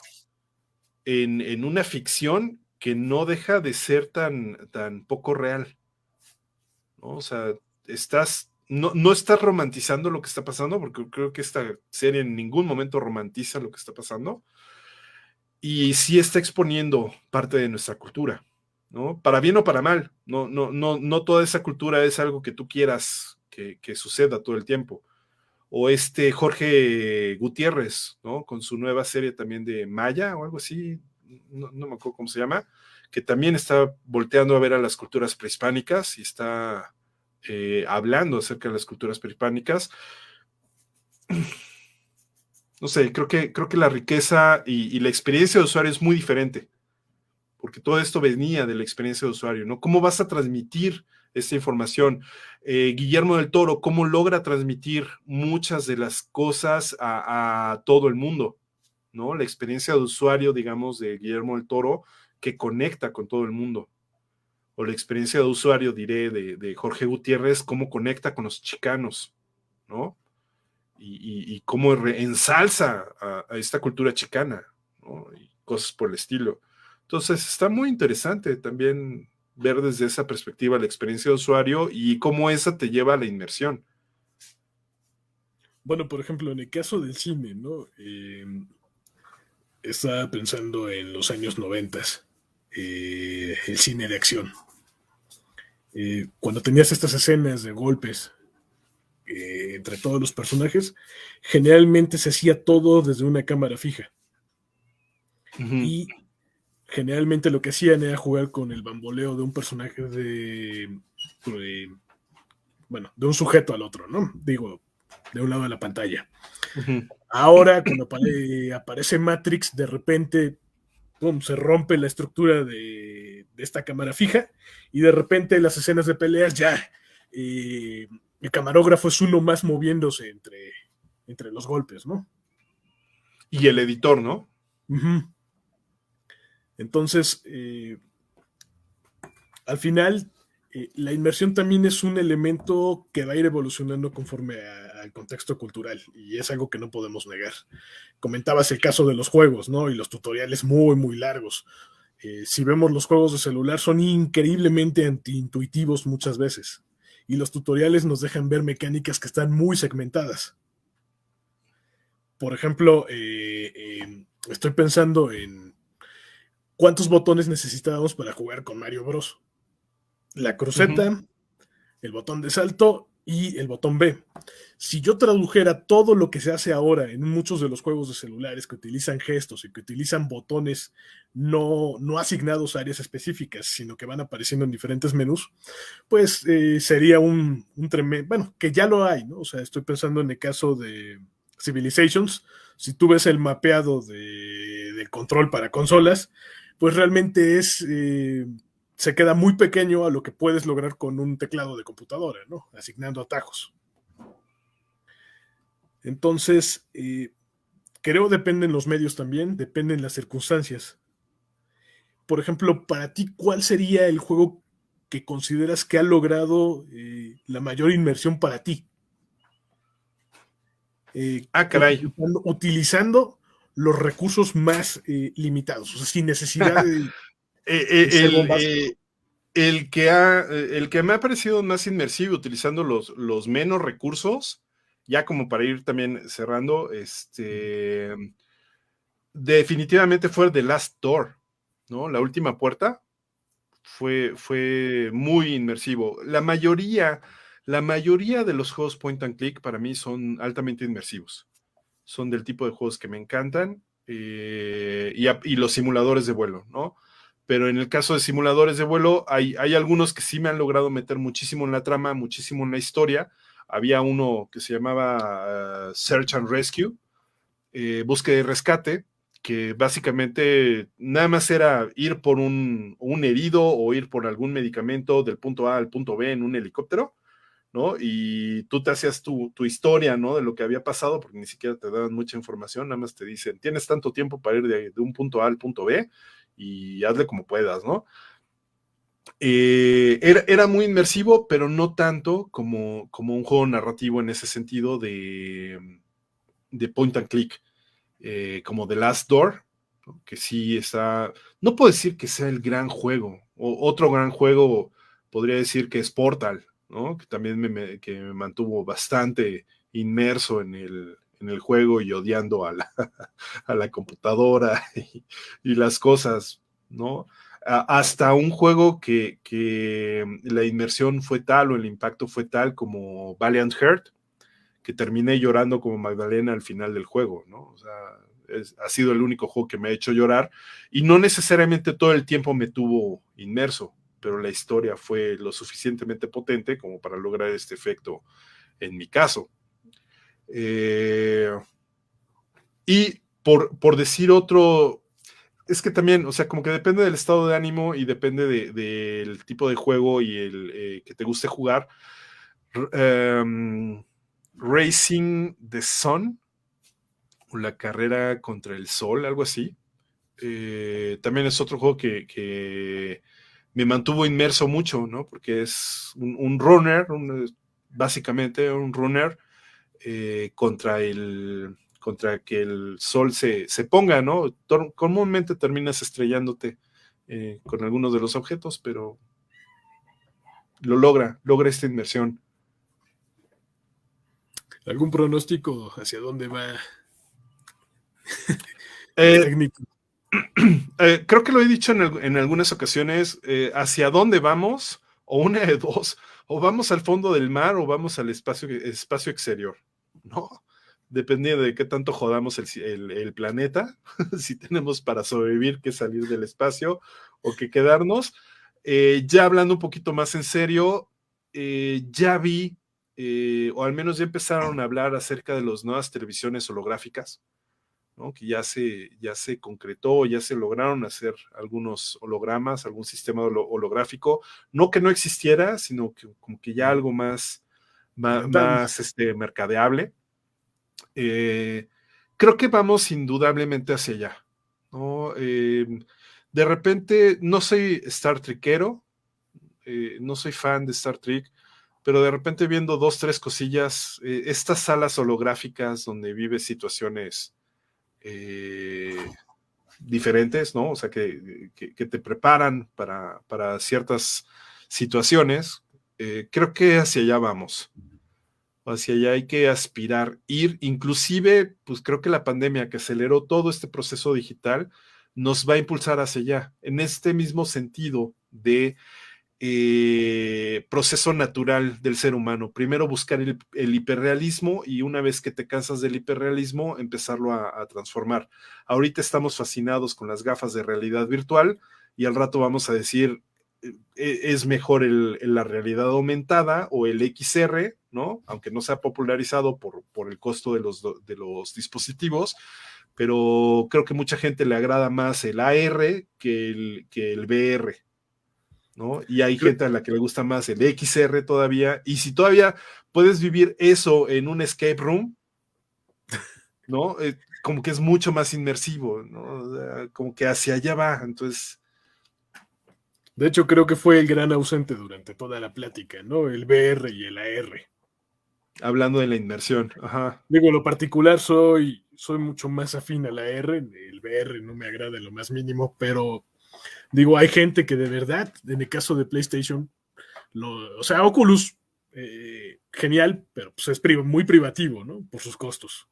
en una ficción que no deja de ser tan poco real, ¿no? O sea, no estás romantizando lo que está pasando, porque creo que esta serie en ningún momento romantiza lo que está pasando, y sí está exponiendo parte de nuestra cultura, ¿no? Para bien o para mal, no toda esa cultura es algo que tú quieras que suceda todo el tiempo. O Jorge Gutiérrez, ¿no? Con su nueva serie también de Maya o algo así, no me acuerdo cómo se llama, que también está volteando a ver a las culturas prehispánicas y está hablando acerca de las culturas prehispánicas. No sé, creo que la riqueza y la experiencia de usuario es muy diferente, porque todo esto venía de la experiencia de usuario, ¿no? ¿Cómo vas a transmitir esta información? Guillermo del Toro, ¿cómo logra transmitir muchas de las cosas a todo el mundo? ¿No? La experiencia de usuario, digamos, de Guillermo del Toro, que conecta con todo el mundo. O la experiencia de usuario, diré, de Jorge Gutiérrez, cómo conecta con los chicanos, ¿no? Y cómo ensalza a esta cultura chicana, ¿no? Y cosas por el estilo. Entonces, está muy interesante también ver desde esa perspectiva la experiencia de usuario y cómo esa te lleva a la inmersión. Bueno, por ejemplo, en el caso del cine, ¿no? Estaba pensando en los años 90, el cine de acción. Cuando tenías estas escenas de golpes entre todos los personajes, generalmente se hacía todo desde una cámara fija. Uh-huh. Y generalmente lo que hacían era jugar con el bamboleo de un personaje bueno, de un sujeto al otro, ¿no? Digo, de un lado de la pantalla. Ujú. Ahora, cuando aparece Matrix, de repente, pum, se rompe la estructura de esta cámara fija y de repente las escenas de peleas ya, el camarógrafo es uno más moviéndose entre los golpes, ¿no? Y el editor, ¿no? Uh-huh. Entonces, al final, la inmersión también es un elemento que va a ir evolucionando conforme al contexto cultural y es algo que no podemos negar. Comentabas el caso de los juegos, ¿no? Y los tutoriales muy, muy largos. Si vemos los juegos de celular, son increíblemente antiintuitivos muchas veces. Y los tutoriales nos dejan ver mecánicas que están muy segmentadas. Por ejemplo, estoy pensando en cuántos botones necesitábamos para jugar con Mario Bros. La cruceta, el botón de salto y el botón B. Si yo tradujera todo lo que se hace ahora en muchos de los juegos de celulares que utilizan gestos y que utilizan botones no asignados a áreas específicas, sino que van apareciendo en diferentes menús, pues sería un tremendo, bueno, que ya lo hay, ¿no? O sea, estoy pensando en el caso de Civilizations. Si tú ves el mapeado del control para consolas, pues realmente se queda muy pequeño a lo que puedes lograr con un teclado de computadora, ¿no? Asignando atajos. Entonces, creo dependen los medios también, dependen las circunstancias. Por ejemplo, para ti, ¿cuál sería el juego que consideras que ha logrado la mayor inmersión para ti? Caray. Utilizando los recursos más limitados, o sea, sin necesidad de ser bombástico. El que me ha parecido más inmersivo utilizando los menos recursos, ya como para ir también cerrando, definitivamente fue The Last Door, ¿no? La última puerta fue muy inmersivo. La mayoría de los juegos point and click para mí son altamente inmersivos. Son del tipo de juegos que me encantan, y los simuladores de vuelo, ¿no? Pero en el caso de simuladores de vuelo, hay algunos que sí me han logrado meter muchísimo en la trama, muchísimo en la historia. Había uno que se llamaba Search and Rescue, búsqueda y rescate, que básicamente nada más era ir por un herido o ir por algún medicamento del punto A al punto B en un helicóptero, ¿no? Y tú te hacías tu historia, ¿no? De lo que había pasado, porque ni siquiera te daban mucha información, nada más te dicen, tienes tanto tiempo para ir de un punto A al punto B y hazle como puedas, ¿no? Era muy inmersivo, pero no tanto como un juego narrativo en ese sentido de point and click, como The Last Door, ¿no? Que sí está, no puedo decir que sea el gran juego, o otro gran juego podría decir que es Portal, ¿no? Que también me mantuvo bastante inmerso en el juego y odiando a la computadora y las cosas, ¿no? Hasta un juego que la inmersión fue tal o el impacto fue tal como Valiant Heart, que terminé llorando como Magdalena al final del juego, ¿no? O sea, ha sido el único juego que me ha hecho llorar y no necesariamente todo el tiempo me tuvo inmerso, pero la historia fue lo suficientemente potente como para lograr este efecto en mi caso. Y por decir otro, es que también, o sea, como que depende del estado de ánimo y depende del tipo de juego y el que te guste jugar. Racing the Sun, o la carrera contra el sol, algo así. También es otro juego que me mantuvo inmerso mucho, ¿no? Porque es un runner, básicamente un runner contra que el sol se ponga, ¿no? Comúnmente terminas estrellándote con algunos de los objetos, pero logra esta inmersión. ¿Algún pronóstico hacia dónde va el técnico? Creo que lo he dicho en algunas ocasiones, hacia dónde vamos, o una de dos, o vamos al fondo del mar o vamos al espacio exterior, ¿no? dependiendo de qué tanto jodamos el planeta, si tenemos para sobrevivir que salir del espacio o que quedarnos. Ya hablando un poquito más en serio, ya vi, o al menos ya empezaron a hablar acerca de las nuevas televisiones holográficas, ¿no? Que ya se concretó, ya se lograron hacer algunos hologramas, algún sistema holográfico, no que no existiera, sino que como que ya algo más mercadeable. Creo que vamos indudablemente hacia allá, ¿no? De repente, no soy Star Trekero, no soy fan de Star Trek, pero de repente viendo 2, 3 cosillas, estas salas holográficas donde vives situaciones diferentes, ¿no? O sea, que te preparan para ciertas situaciones, creo que hacia allá vamos. Hacia allá hay que aspirar, ir, inclusive, pues creo que la pandemia que aceleró todo este proceso digital nos va a impulsar hacia allá, en este mismo sentido de proceso natural del ser humano. Primero buscar el hiperrealismo y una vez que te cansas del hiperrealismo, empezarlo a transformar. Ahorita estamos fascinados con las gafas de realidad virtual y al rato vamos a decir, es mejor la realidad aumentada o el XR, ¿no? Aunque no sea popularizado por el costo de los dispositivos, pero creo que mucha gente le agrada más el AR que el VR, ¿no? Y hay gente a la que le gusta más el XR todavía, y si todavía puedes vivir eso en un escape room, ¿no? Como que es mucho más inmersivo, ¿no? O sea, como que hacia allá va, entonces... De hecho, creo que fue el gran ausente durante toda la plática, ¿no? El VR y el AR. Hablando de la inmersión, ajá. Digo, en lo particular soy mucho más afín a la AR, el VR no me agrada en lo más mínimo, pero digo, hay gente que de verdad, en el caso de PlayStation, o sea, Oculus, genial, pero pues es muy privativo, ¿no? Por sus costos.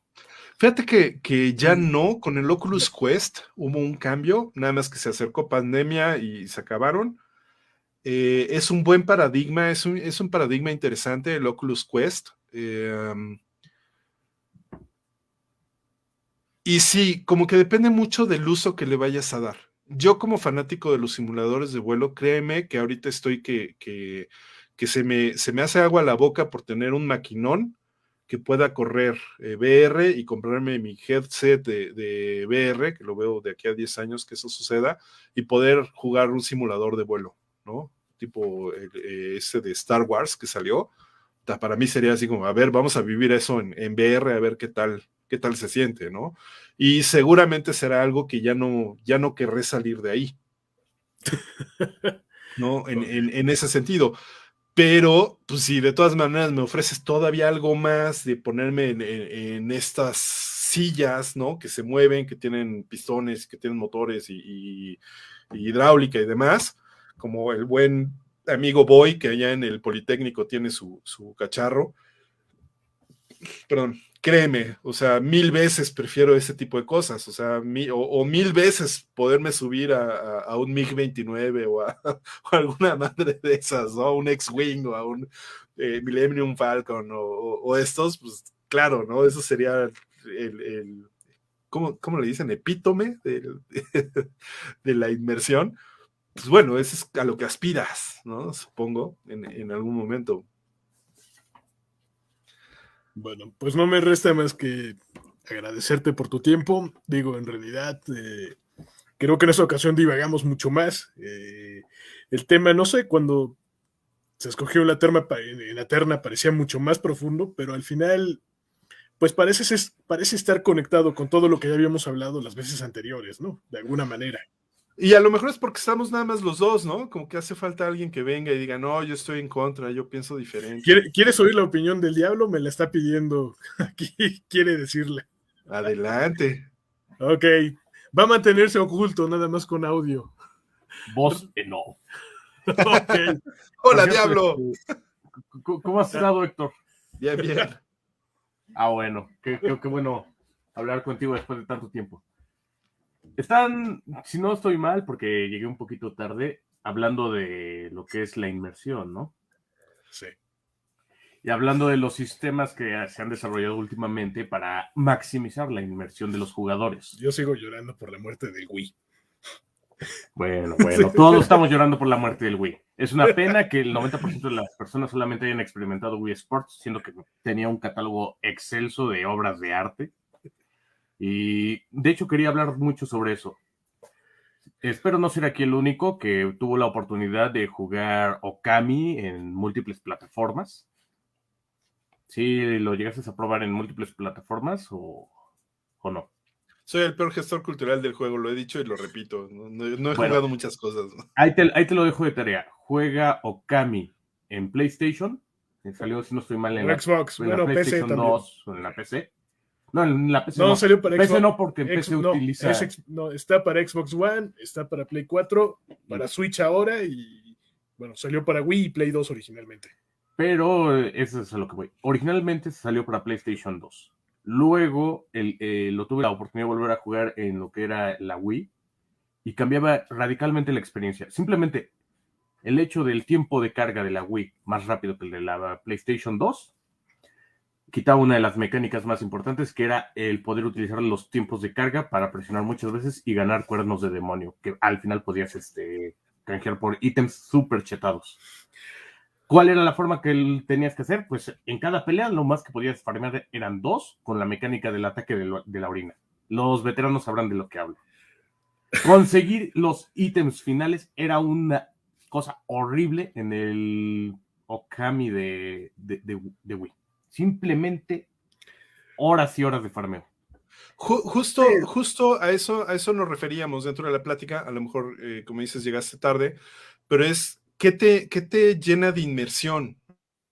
Fíjate que ya no, con el Oculus Quest hubo un cambio, nada más que se acercó pandemia y se acabaron. Es un buen paradigma, es un paradigma interesante el Oculus Quest. Y sí, como que depende mucho del uso que le vayas a dar. Yo como fanático de los simuladores de vuelo, créeme que ahorita estoy que se me hace agua a la boca por tener un maquinón que pueda correr VR y comprarme mi headset de VR, que lo veo de aquí a 10 años que eso suceda, y poder jugar un simulador de vuelo, ¿no? Tipo ese de Star Wars que salió. Para mí sería así como, a ver, vamos a vivir eso en VR, a ver qué tal se siente, ¿no? Y seguramente será algo que ya no querré salir de ahí, ¿no? En ese sentido. Pero, pues si de todas maneras me ofreces todavía algo más de ponerme en estas sillas, ¿no? Que se mueven, que tienen pistones, que tienen motores y hidráulica y demás, como el buen amigo Boy, que allá en el Politécnico tiene su cacharro. Perdón, créeme, o sea, 1000 veces prefiero ese tipo de cosas, o sea, 1000 veces poderme subir a un MiG-29 o a alguna madre de esas, ¿no? A un X-Wing o a un Millennium Falcon o estos, pues claro, ¿no? Eso sería ¿cómo le dicen? Epítome de la inmersión. Pues bueno, eso es a lo que aspiras, ¿no? Supongo, en algún momento. Bueno, pues no me resta más que agradecerte por tu tiempo. Digo, en realidad, creo que en esta ocasión divagamos mucho más. El tema, no sé, cuando se escogió en la terna parecía mucho más profundo, pero al final, pues parece estar conectado con todo lo que ya habíamos hablado las veces anteriores, ¿no? De alguna manera. Y a lo mejor es porque estamos nada más los dos, ¿no? Como que hace falta alguien que venga y diga, no, yo estoy en contra, yo pienso diferente. ¿Quieres oír la opinión del diablo? Me la está pidiendo. Aquí quiere decirle. Adelante. Ok. Va a mantenerse oculto, nada más con audio. Voz en off. Ok. Hola, Por cierto, diablo. ¿Cómo has estado, Héctor? Bien, bien. Bueno, qué bueno hablar contigo después de tanto tiempo. Están, si no estoy mal, porque llegué un poquito tarde, hablando de lo que es la inmersión, ¿no? Sí. Y hablando de los sistemas que se han desarrollado últimamente para maximizar la inmersión de los jugadores. Yo sigo llorando por la muerte del Wii. Bueno, todos estamos llorando por la muerte del Wii. Es una pena que el 90% de las personas solamente hayan experimentado Wii Sports, siendo que tenía un catálogo excelso de obras de arte. Y de hecho quería hablar mucho sobre eso. Espero no ser aquí el único que tuvo la oportunidad de jugar Okami en múltiples plataformas. ¿Sí lo llegaste a probar en múltiples plataformas o no? Soy el peor gestor cultural del juego, lo he dicho y lo repito. No he jugado muchas cosas. Ahí te lo dejo de tarea. Juega Okami en PlayStation. Salió, si no estoy mal, en la Xbox. En la PlayStation PC 2 o en la PC. No, en la PC no. Salió para PC Xbox. no, porque en PC utiliza... No, está para Xbox One, está para Play 4, para Switch ahora y, bueno, salió para Wii y Play 2 originalmente. Pero eso es a lo que voy. Originalmente salió para PlayStation 2. Luego lo tuve la oportunidad de volver a jugar en lo que era la Wii y cambiaba radicalmente la experiencia. Simplemente el hecho del tiempo de carga de la Wii más rápido que el de la PlayStation 2 quitaba una de las mecánicas más importantes, que era el poder utilizar los tiempos de carga para presionar muchas veces y ganar cuernos de demonio, que al final podías canjear por ítems súper chetados. ¿Cuál era la forma que tenías que hacer? Pues en cada pelea lo más que podías farmear eran 2 con la mecánica del ataque de la orina. Los veteranos sabrán de lo que hablo. Conseguir los ítems finales era una cosa horrible en el Okami de Wii. Simplemente horas y horas de farmeo. Justo a eso nos referíamos dentro de la plática. A lo mejor, como dices, llegaste tarde, pero es ¿qué te llena de inmersión?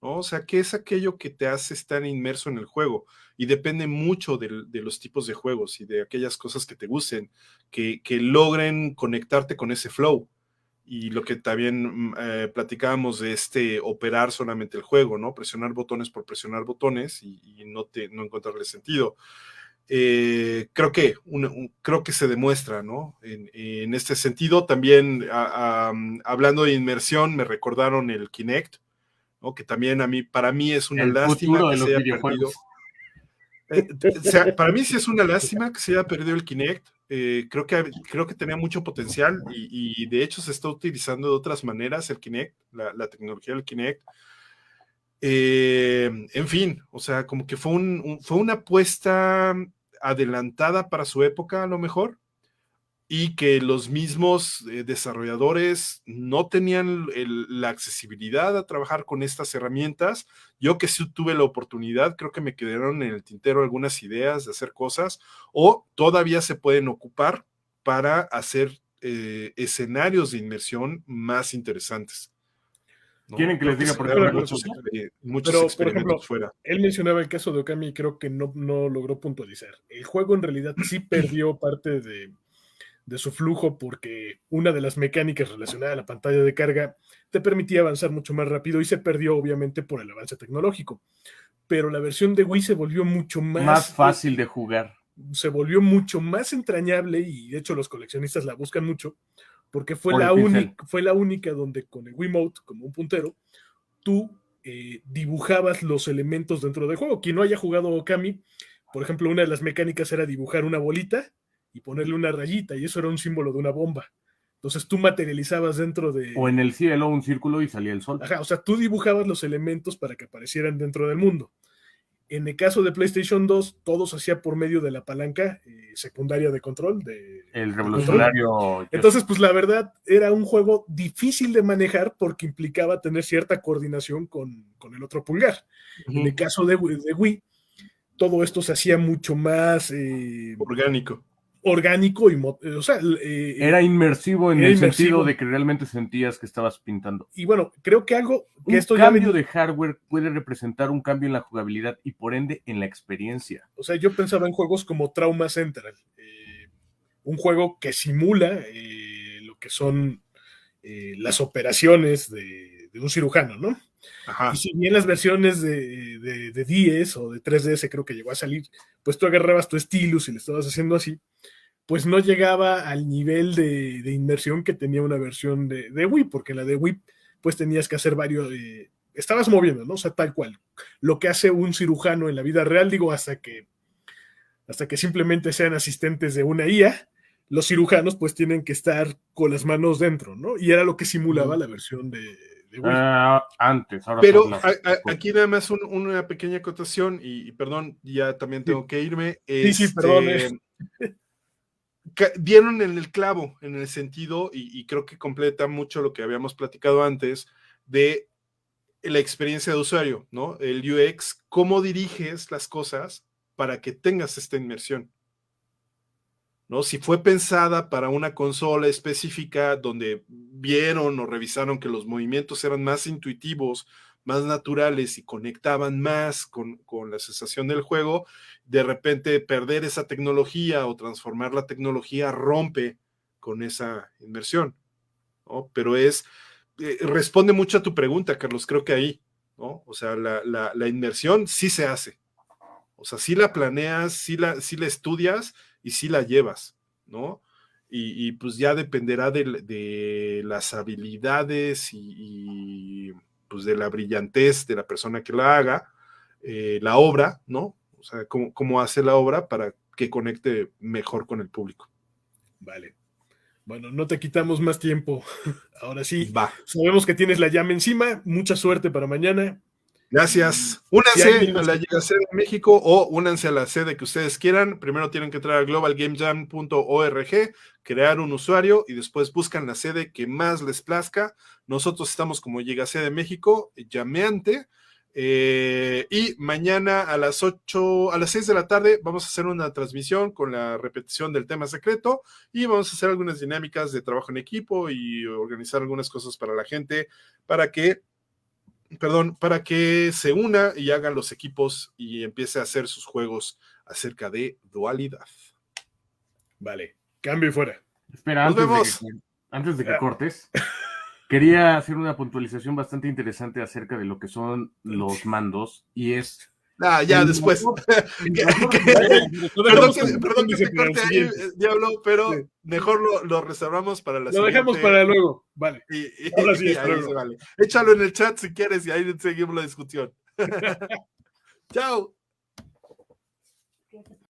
¿No? O sea, ¿qué es aquello que te hace estar inmerso en el juego? Y depende mucho de los tipos de juegos y de aquellas cosas que te gusten, que logren conectarte con ese flow. Y lo que también platicábamos de operar solamente el juego, ¿no? Presionar botones por presionar botones y no encontrarle sentido. Creo que se demuestra, ¿no? En este sentido, también hablando de inmersión, me recordaron el Kinect, ¿no? Que también para mí es una lástima que se haya perdido. O sea, para mí sí es una lástima que se haya perdido el Kinect. Creo que tenía mucho potencial y de hecho se está utilizando de otras maneras el Kinect, la tecnología del Kinect. En fin, o sea, como que fue una apuesta adelantada para su época a lo mejor, y que los mismos desarrolladores no tenían la accesibilidad a trabajar con estas herramientas. Yo que sí tuve la oportunidad, creo que me quedaron en el tintero algunas ideas de hacer cosas, o todavía se pueden ocupar para hacer escenarios de inmersión más interesantes. ¿No? ¿Quieren que les diga por qué? Muchos experimentos, por ejemplo, fuera. Él mencionaba el caso de Okami y creo que no logró puntualizar. El juego en realidad sí perdió parte de su flujo porque una de las mecánicas relacionadas a la pantalla de carga te permitía avanzar mucho más rápido y se perdió obviamente por el avance tecnológico. Pero la versión de Wii se volvió mucho más fácil de jugar. Se volvió mucho más entrañable y de hecho los coleccionistas la buscan mucho porque fue la única donde con el Wiimote como un puntero tú dibujabas los elementos dentro del juego. Quien no haya jugado Okami, por ejemplo, una de las mecánicas era dibujar una bolita y ponerle una rayita, y eso era un símbolo de una bomba. Entonces tú materializabas dentro de... O en el cielo un círculo y salía el sol. Ajá, o sea, tú dibujabas los elementos para que aparecieran dentro del mundo. En el caso de PlayStation 2, todo se hacía por medio de la palanca secundaria de control. El revolucionario. Control. Entonces, pues la verdad, era un juego difícil de manejar porque implicaba tener cierta coordinación con el otro pulgar. En el caso de Wii, todo esto se hacía mucho más... orgánico y o sea, era inmersivo en el sentido de que realmente sentías que estabas pintando. Y bueno, creo que algo que un esto cambio de hardware puede representar un cambio en la jugabilidad y por ende en la experiencia. O sea, yo pensaba en juegos como Trauma Central, un juego que simula lo que son las operaciones de un cirujano, ¿no? Ajá. Y si bien las versiones de 10 o de 3DS creo que llegó a salir, pues tú agarrabas tu stylus y le estabas haciendo así, pues no llegaba al nivel de inmersión que tenía una versión de Wii, porque en la de Wii pues tenías que hacer varios, estabas moviendo, ¿no? O sea, tal cual. Lo que hace un cirujano en la vida real, digo, hasta que simplemente sean asistentes de una IA, los cirujanos pues tienen que estar con las manos dentro, ¿no? Y era lo que simulaba la versión de Wii. Antes, ahora pero aquí nada más una pequeña acotación, y perdón, ya también tengo que irme. Sí, perdón. Dieron en el clavo, en el sentido, y creo que completa mucho lo que habíamos platicado antes, de la experiencia de usuario, ¿no? El UX, cómo diriges las cosas para que tengas esta inmersión, ¿no? Si fue pensada para una consola específica donde vieron o revisaron que los movimientos eran más intuitivos, más naturales y conectaban más con la sensación del juego, de repente perder esa tecnología o transformar la tecnología rompe con esa inmersión, ¿no? Pero responde mucho a tu pregunta, Carlos, creo que ahí, ¿no? O sea, la inmersión sí se hace. O sea, sí la planeas, sí la estudias y sí la llevas, ¿no? Y pues ya dependerá de las habilidades y pues de la brillantez de la persona que la haga, la obra, ¿no? O sea, cómo hace la obra para que conecte mejor con el público. Vale. Bueno, no te quitamos más tiempo. Ahora sí, va. Sabemos que tienes la llama encima. Mucha suerte para mañana. Gracias. Únanse a la Gigacede de México o únanse a la sede que ustedes quieran. Primero tienen que entrar a globalgamejam.org, crear un usuario y después buscan la sede que más les plazca. Nosotros estamos como Gigacede de México, llameante. Y mañana a las 6 de la tarde vamos a hacer una transmisión con la repetición del tema secreto y vamos a hacer algunas dinámicas de trabajo en equipo y organizar algunas cosas para la gente para que se una y hagan los equipos y empiece a hacer sus juegos acerca de dualidad. Vale, cambio y fuera. Espera, antes de que cortes, quería hacer una puntualización bastante interesante acerca de lo que son los mandos, y es... ya después. Perdón que te corte ahí, Diablo, pero sí, mejor lo reservamos para la siguiente. Lo dejamos para luego, vale. Ahora sí, ahí se vale. Échalo en el chat si quieres y ahí seguimos la discusión. Chao.